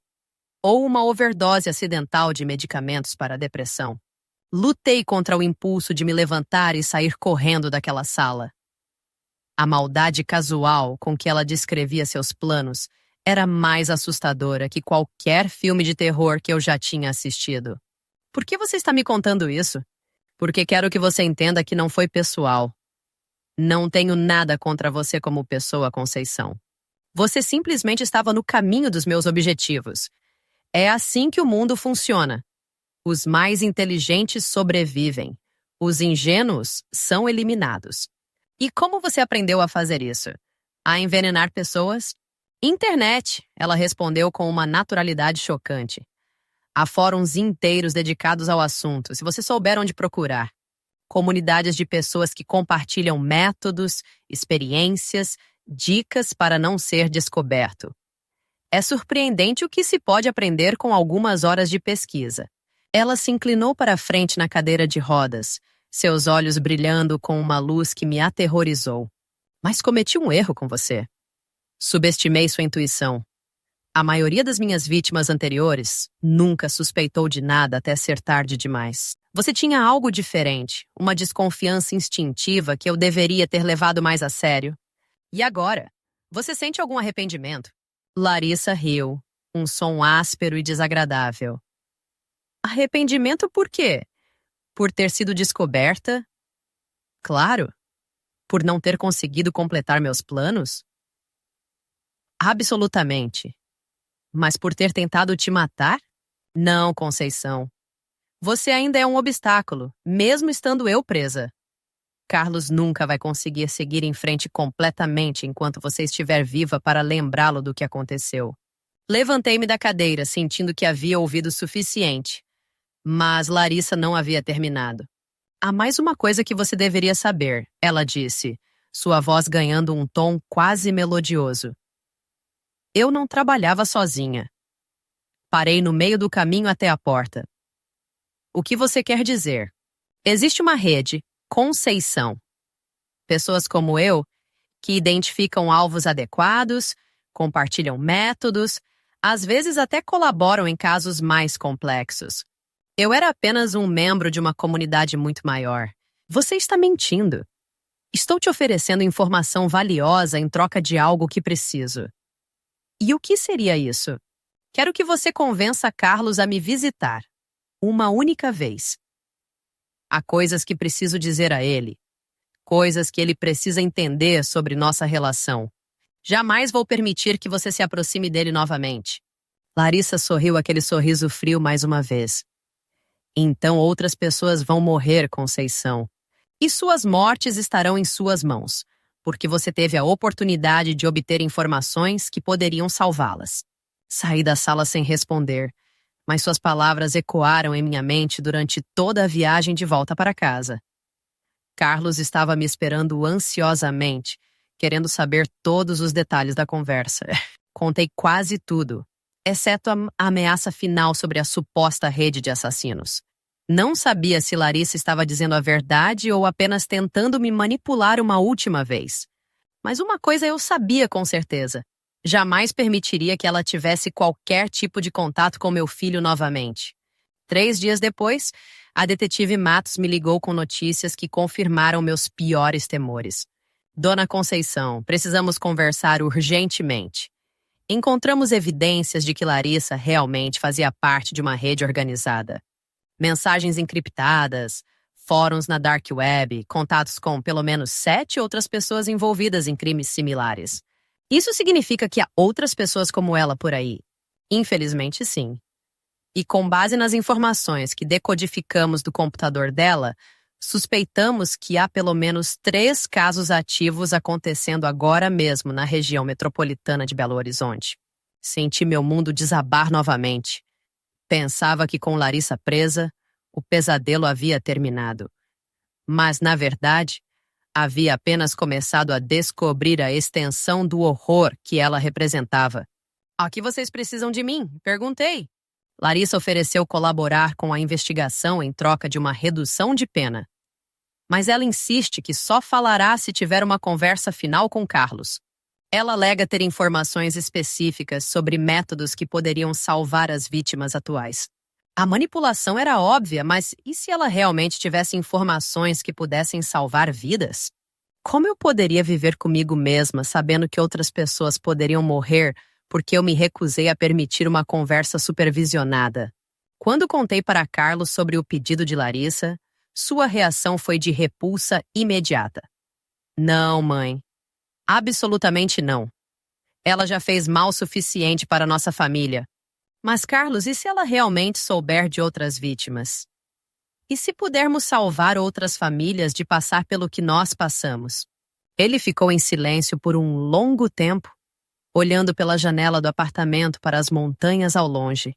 Ou uma overdose acidental de medicamentos para a depressão. Lutei contra o impulso de me levantar e sair correndo daquela sala. A maldade casual com que ela descrevia seus planos era mais assustadora que qualquer filme de terror que eu já tinha assistido. Por que você está me contando isso? Porque quero que você entenda que não foi pessoal. Não tenho nada contra você como pessoa, Conceição. Você simplesmente estava no caminho dos meus objetivos. É assim que o mundo funciona. Os mais inteligentes sobrevivem. Os ingênuos são eliminados. E como você aprendeu a fazer isso? A envenenar pessoas? Internet, ela respondeu com uma naturalidade chocante. Há fóruns inteiros dedicados ao assunto, se você souber onde procurar. Comunidades de pessoas que compartilham métodos, experiências, dicas para não ser descoberto. É surpreendente o que se pode aprender com algumas horas de pesquisa. Ela se inclinou para a frente na cadeira de rodas, seus olhos brilhando com uma luz que me aterrorizou. Mas cometi um erro com você. Subestimei sua intuição. A maioria das minhas vítimas anteriores nunca suspeitou de nada até ser tarde demais. Você tinha algo diferente, uma desconfiança instintiva que eu deveria ter levado mais a sério. E agora? Você sente algum arrependimento? Larissa riu, um som áspero e desagradável. Arrependimento por quê? Por ter sido descoberta? Claro. Por não ter conseguido completar meus planos? Absolutamente. Mas por ter tentado te matar? Não, Conceição. Você ainda é um obstáculo, mesmo estando eu presa. Carlos nunca vai conseguir seguir em frente completamente enquanto você estiver viva para lembrá-lo do que aconteceu. Levantei-me da cadeira, sentindo que havia ouvido o suficiente. Mas Larissa não havia terminado. Há mais uma coisa que você deveria saber, ela disse, sua voz ganhando um tom quase melodioso. Eu não trabalhava sozinha. Parei no meio do caminho até a porta. O que você quer dizer? Existe uma rede, Conceição. Pessoas como eu, que identificam alvos adequados, compartilham métodos, às vezes até colaboram em casos mais complexos. Eu era apenas um membro de uma comunidade muito maior. Você está mentindo. Estou te oferecendo informação valiosa em troca de algo que preciso. E o que seria isso? Quero que você convença Carlos a me visitar. Uma única vez. Há coisas que preciso dizer a ele. Coisas que ele precisa entender sobre nossa relação. Jamais vou permitir que você se aproxime dele novamente. Larissa sorriu aquele sorriso frio mais uma vez. Então outras pessoas vão morrer, Conceição. E suas mortes estarão em suas mãos, porque você teve a oportunidade de obter informações que poderiam salvá-las. Saí da sala sem responder, mas suas palavras ecoaram em minha mente durante toda a viagem de volta para casa. Carlos estava me esperando ansiosamente, querendo saber todos os detalhes da conversa. Contei quase tudo, exceto a ameaça final sobre a suposta rede de assassinos. Não sabia se Larissa estava dizendo a verdade ou apenas tentando me manipular uma última vez. Mas uma coisa eu sabia com certeza. Jamais permitiria que ela tivesse qualquer tipo de contato com meu filho novamente. 3 dias depois, a detetive Matos me ligou com notícias que confirmaram meus piores temores. Dona Conceição, precisamos conversar urgentemente. Encontramos evidências de que Larissa realmente fazia parte de uma rede organizada. Mensagens encriptadas, fóruns na Dark Web, contatos com pelo menos 7 outras pessoas envolvidas em crimes similares. Isso significa que há outras pessoas como ela por aí? Infelizmente, sim. E com base nas informações que decodificamos do computador dela, suspeitamos que há pelo menos 3 casos ativos acontecendo agora mesmo na região metropolitana de Belo Horizonte. Senti meu mundo desabar novamente. Pensava que com Larissa presa, o pesadelo havia terminado. Mas, na verdade, havia apenas começado a descobrir a extensão do horror que ela representava. "O que vocês precisam de mim?" perguntei. Larissa ofereceu colaborar com a investigação em troca de uma redução de pena. Mas ela insiste que só falará se tiver uma conversa final com Carlos. Ela alega ter informações específicas sobre métodos que poderiam salvar as vítimas atuais. A manipulação era óbvia, mas e se ela realmente tivesse informações que pudessem salvar vidas? Como eu poderia viver comigo mesma sabendo que outras pessoas poderiam morrer porque eu me recusei a permitir uma conversa supervisionada? Quando contei para Carlos sobre o pedido de Larissa, sua reação foi de repulsa imediata. "Não, mãe. Absolutamente não. Ela já fez mal suficiente para nossa família. Mas, Carlos, e se ela realmente souber de outras vítimas? E se pudermos salvar outras famílias de passar pelo que nós passamos?" Ele ficou em silêncio por um longo tempo, olhando pela janela do apartamento para as montanhas ao longe.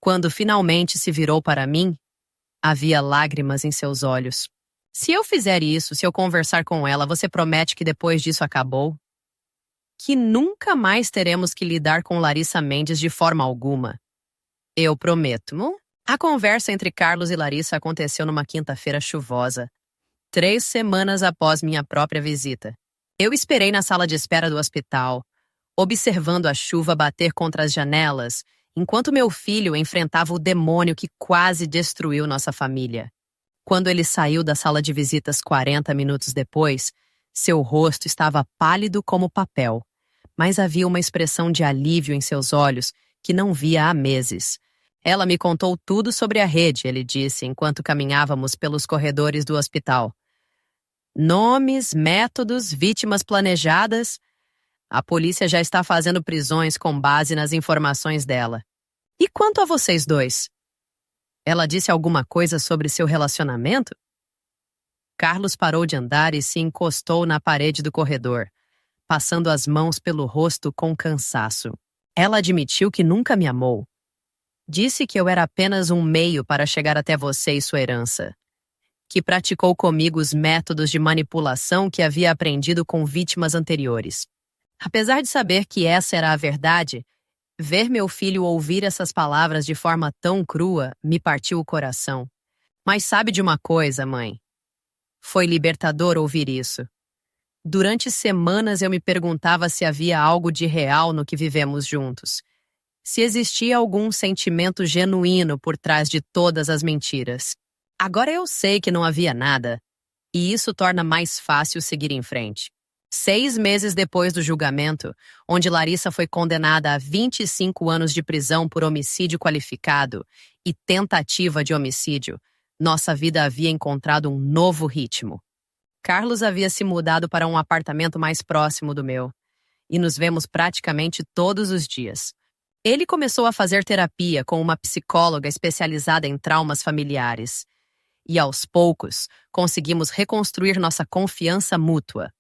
Quando finalmente se virou para mim, havia lágrimas em seus olhos. "Se eu fizer isso, se eu conversar com ela, você promete que depois disso acabou? Que nunca mais teremos que lidar com Larissa Mendes de forma alguma?" "Eu prometo." A conversa entre Carlos e Larissa aconteceu numa quinta-feira chuvosa, 3 semanas após minha própria visita. Eu esperei na sala de espera do hospital, observando a chuva bater contra as janelas, enquanto meu filho enfrentava o demônio que quase destruiu nossa família. Quando ele saiu da sala de visitas 40 minutos depois, seu rosto estava pálido como papel, mas havia uma expressão de alívio em seus olhos que não via há meses. Ela me contou tudo sobre a rede, ele disse, enquanto caminhávamos pelos corredores do hospital. Nomes, métodos, vítimas planejadas. A polícia já está fazendo prisões com base nas informações dela. E quanto a vocês dois? Ela disse alguma coisa sobre seu relacionamento? Carlos parou de andar e se encostou na parede do corredor, passando as mãos pelo rosto com cansaço. Ela admitiu que nunca me amou. Disse que eu era apenas um meio para chegar até você e sua herança. Que praticou comigo os métodos de manipulação que havia aprendido com vítimas anteriores. Apesar de saber que essa era a verdade, ver meu filho ouvir essas palavras de forma tão crua me partiu o coração. Mas sabe de uma coisa, mãe? Foi libertador ouvir isso. Durante semanas eu me perguntava se havia algo de real no que vivemos juntos. Se existia algum sentimento genuíno por trás de todas as mentiras. Agora eu sei que não havia nada, e isso torna mais fácil seguir em frente. 6 meses depois do julgamento, onde Larissa foi condenada a 25 anos de prisão por homicídio qualificado e tentativa de homicídio, nossa vida havia encontrado um novo ritmo. Carlos havia se mudado para um apartamento mais próximo do meu, e nos vemos praticamente todos os dias. Ele começou a fazer terapia com uma psicóloga especializada em traumas familiares. E aos poucos, conseguimos reconstruir nossa confiança mútua.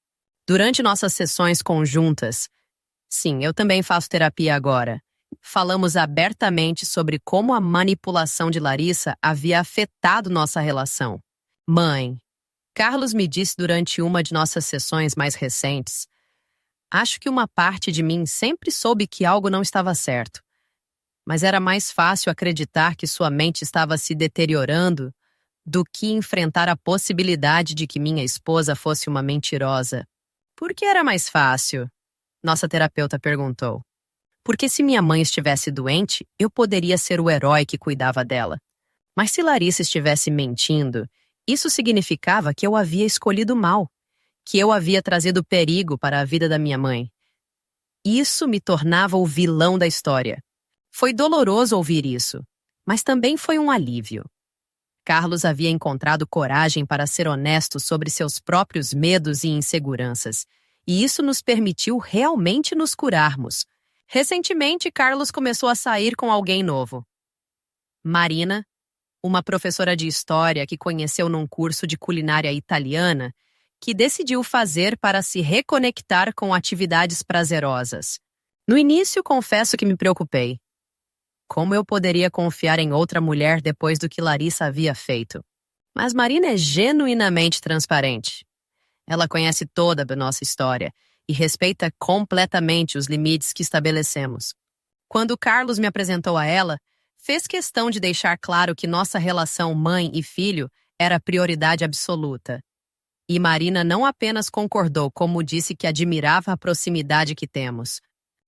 Durante nossas sessões conjuntas, sim, eu também faço terapia agora, falamos abertamente sobre como a manipulação de Larissa havia afetado nossa relação. Mãe, Carlos me disse durante uma de nossas sessões mais recentes, acho que uma parte de mim sempre soube que algo não estava certo, mas era mais fácil acreditar que sua mente estava se deteriorando do que enfrentar a possibilidade de que minha esposa fosse uma mentirosa. Por que era mais fácil? Nossa terapeuta perguntou. Porque se minha mãe estivesse doente, eu poderia ser o herói que cuidava dela. Mas se Larissa estivesse mentindo, isso significava que eu havia escolhido mal, que eu havia trazido perigo para a vida da minha mãe. Isso me tornava o vilão da história. Foi doloroso ouvir isso, mas também foi um alívio. Carlos havia encontrado coragem para ser honesto sobre seus próprios medos e inseguranças, e isso nos permitiu realmente nos curarmos. Recentemente, Carlos começou a sair com alguém novo. Marina, uma professora de história que conheceu num curso de culinária italiana, que decidiu fazer para se reconectar com atividades prazerosas. No início, confesso que me preocupei. Como eu poderia confiar em outra mulher depois do que Larissa havia feito? Mas Marina é genuinamente transparente. Ela conhece toda a nossa história e respeita completamente os limites que estabelecemos. Quando Carlos me apresentou a ela, fez questão de deixar claro que nossa relação mãe e filho era prioridade absoluta. E Marina não apenas concordou, como disse que admirava a proximidade que temos.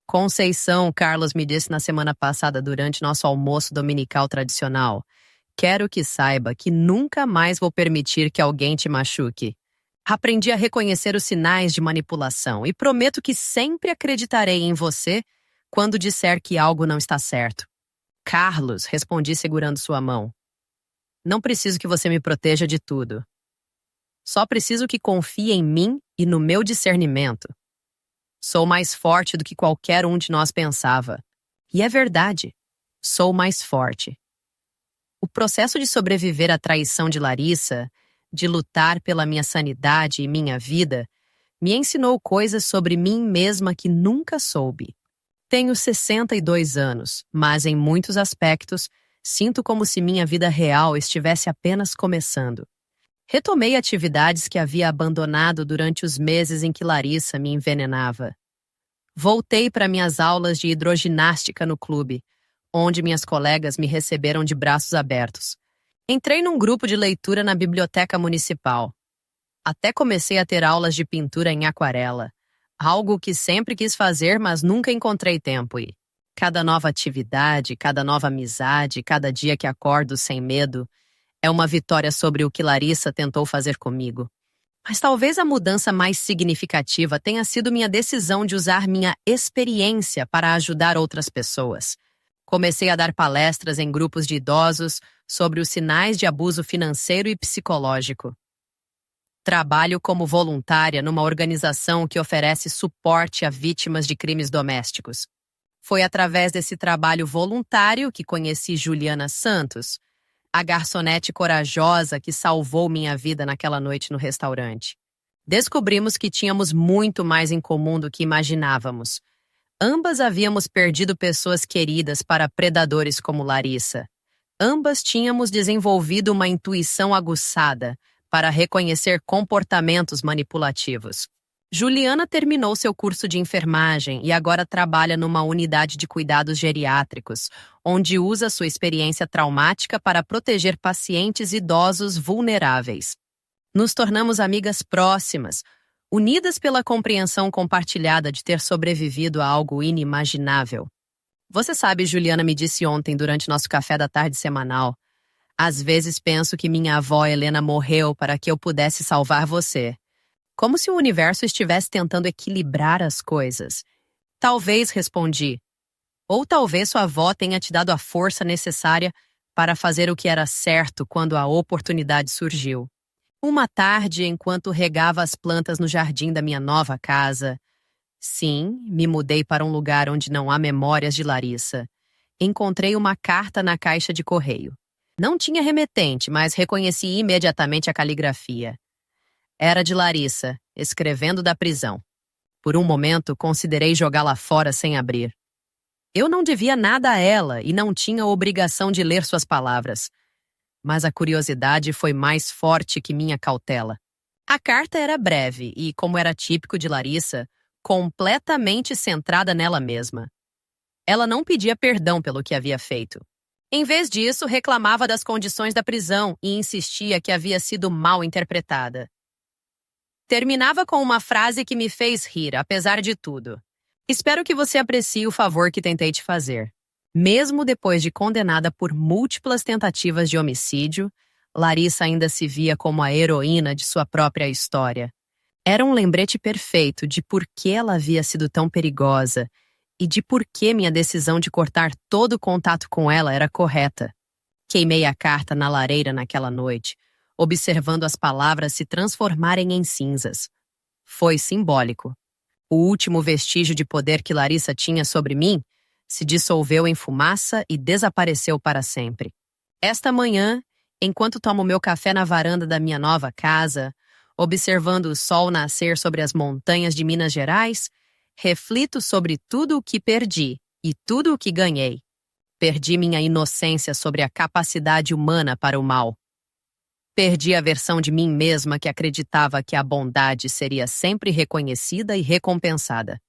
Conceição, Carlos me disse na semana passada durante nosso almoço dominical tradicional. Quero que saiba que nunca mais vou permitir que alguém te machuque. Aprendi a reconhecer os sinais de manipulação e prometo que sempre acreditarei em você quando disser que algo não está certo. Carlos, respondi segurando sua mão. Não preciso que você me proteja de tudo. Só preciso que confie em mim e no meu discernimento. Sou mais forte do que qualquer um de nós pensava. E é verdade. Sou mais forte. O processo de sobreviver à traição de Larissa, de lutar pela minha sanidade e minha vida, me ensinou coisas sobre mim mesma que nunca soube. Tenho 62 anos, mas em muitos aspectos, sinto como se minha vida real estivesse apenas começando. Retomei atividades que havia abandonado durante os meses em que Larissa me envenenava. Voltei para minhas aulas de hidroginástica no clube, onde minhas colegas me receberam de braços abertos. Entrei num grupo de leitura na biblioteca municipal. Até comecei a ter aulas de pintura em aquarela, algo que sempre quis fazer, mas nunca encontrei tempo. E cada nova atividade, cada nova amizade, cada dia que acordo sem medo, é uma vitória sobre o que Larissa tentou fazer comigo. Mas talvez a mudança mais significativa tenha sido minha decisão de usar minha experiência para ajudar outras pessoas. Comecei a dar palestras em grupos de idosos sobre os sinais de abuso financeiro e psicológico. Trabalho como voluntária numa organização que oferece suporte a vítimas de crimes domésticos. Foi através desse trabalho voluntário que conheci Juliana Santos, a garçonete corajosa que salvou minha vida naquela noite no restaurante. Descobrimos que tínhamos muito mais em comum do que imaginávamos. Ambas havíamos perdido pessoas queridas para predadores como Larissa. Ambas tínhamos desenvolvido uma intuição aguçada para reconhecer comportamentos manipulativos. Juliana terminou seu curso de enfermagem e agora trabalha numa unidade de cuidados geriátricos, onde usa sua experiência traumática para proteger pacientes idosos vulneráveis. Nos tornamos amigas próximas, unidas pela compreensão compartilhada de ter sobrevivido a algo inimaginável. Você sabe, Juliana me disse ontem durante nosso café da tarde semanal, às vezes penso que minha avó Helena morreu para que eu pudesse salvar você. Como se o universo estivesse tentando equilibrar as coisas. Talvez, respondi. Ou talvez sua avó tenha te dado a força necessária para fazer o que era certo quando a oportunidade surgiu. Uma tarde, enquanto regava as plantas no jardim da minha nova casa. Sim, me mudei para um lugar onde não há memórias de Larissa. Encontrei uma carta na caixa de correio. Não tinha remetente, mas reconheci imediatamente a caligrafia. Era de Larissa, escrevendo da prisão. Por um momento, considerei jogá-la fora sem abrir. Eu não devia nada a ela e não tinha obrigação de ler suas palavras. Mas a curiosidade foi mais forte que minha cautela. A carta era breve e, como era típico de Larissa, completamente centrada nela mesma. Ela não pedia perdão pelo que havia feito. Em vez disso, reclamava das condições da prisão e insistia que havia sido mal interpretada. Terminava com uma frase que me fez rir, apesar de tudo. Espero que você aprecie o favor que tentei te fazer. Mesmo depois de condenada por múltiplas tentativas de homicídio, Larissa ainda se via como a heroína de sua própria história. Era um lembrete perfeito de por que ela havia sido tão perigosa e de por que minha decisão de cortar todo o contato com ela era correta. Queimei a carta na lareira naquela noite, observando as palavras se transformarem em cinzas. Foi simbólico. O último vestígio de poder que Larissa tinha sobre mim se dissolveu em fumaça e desapareceu para sempre. Esta manhã, enquanto tomo meu café na varanda da minha nova casa, observando o sol nascer sobre as montanhas de Minas Gerais, reflito sobre tudo o que perdi e tudo o que ganhei. Perdi minha inocência sobre a capacidade humana para o mal. Perdi a versão de mim mesma que acreditava que a bondade seria sempre reconhecida e recompensada.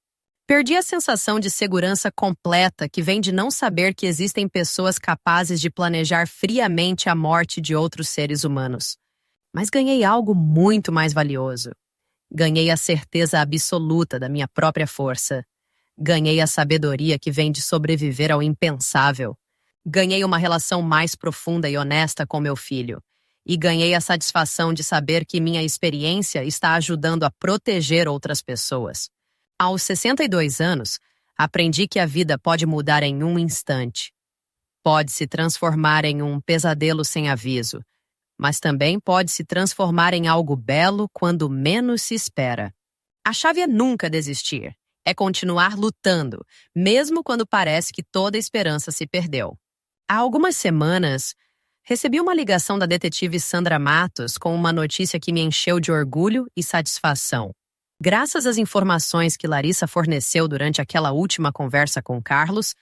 Perdi a sensação de segurança completa que vem de não saber que existem pessoas capazes de planejar friamente a morte de outros seres humanos. Mas ganhei algo muito mais valioso. Ganhei a certeza absoluta da minha própria força. Ganhei a sabedoria que vem de sobreviver ao impensável. Ganhei uma relação mais profunda e honesta com meu filho. E ganhei a satisfação de saber que minha experiência está ajudando a proteger outras pessoas. Aos 62 anos, aprendi que a vida pode mudar em um instante. Pode se transformar em um pesadelo sem aviso, mas também pode se transformar em algo belo quando menos se espera. A chave é nunca desistir, é continuar lutando, mesmo quando parece que toda a esperança se perdeu. Há algumas semanas, recebi uma ligação da detetive Sandra Matos com uma notícia que me encheu de orgulho e satisfação. Graças às informações que Larissa forneceu durante aquela última conversa com Carlos,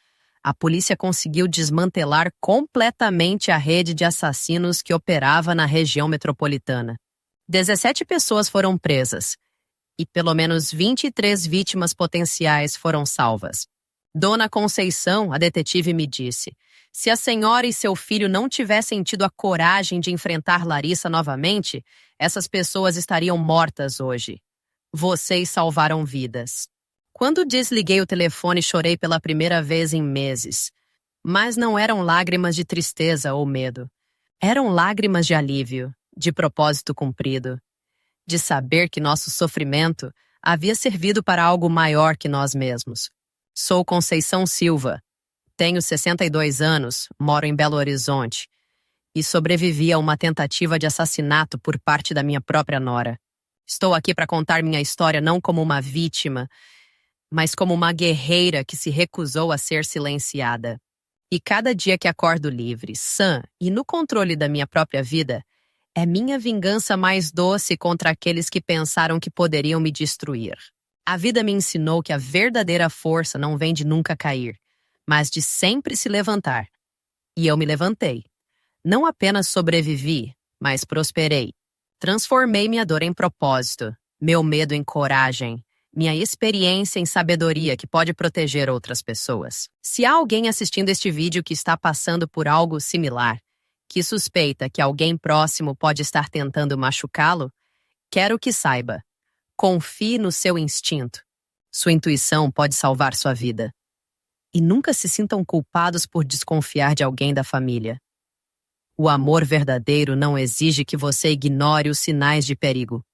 a polícia conseguiu desmantelar completamente a rede de assassinos que operava na região metropolitana. 17 pessoas foram presas e pelo menos 23 vítimas potenciais foram salvas. Dona Conceição, a detetive me disse, se a senhora e seu filho não tivessem tido a coragem de enfrentar Larissa novamente, essas pessoas estariam mortas hoje. Vocês salvaram vidas. Quando desliguei o telefone, chorei pela primeira vez em meses. Mas não eram lágrimas de tristeza ou medo. Eram lágrimas de alívio, de propósito cumprido. De saber que nosso sofrimento havia servido para algo maior que nós mesmos. Sou Conceição Silva, Tenho 62 anos, moro em Belo Horizonte e sobrevivi a uma tentativa de assassinato por parte da minha própria nora. Estou aqui para contar minha história não como uma vítima, mas como uma guerreira que se recusou a ser silenciada. E cada dia que acordo livre, sã e no controle da minha própria vida, é minha vingança mais doce contra aqueles que pensaram que poderiam me destruir. A vida me ensinou que a verdadeira força não vem de nunca cair, mas de sempre se levantar. E eu me levantei. Não apenas sobrevivi, mas prosperei. Transformei minha dor em propósito, meu medo em coragem, minha experiência em sabedoria que pode proteger outras pessoas. Se há alguém assistindo este vídeo que está passando por algo similar, que suspeita que alguém próximo pode estar tentando machucá-lo, quero que saiba. Confie no seu instinto. Sua intuição pode salvar sua vida. E nunca se sintam culpados por desconfiar de alguém da família. O amor verdadeiro não exige que você ignore os sinais de perigo.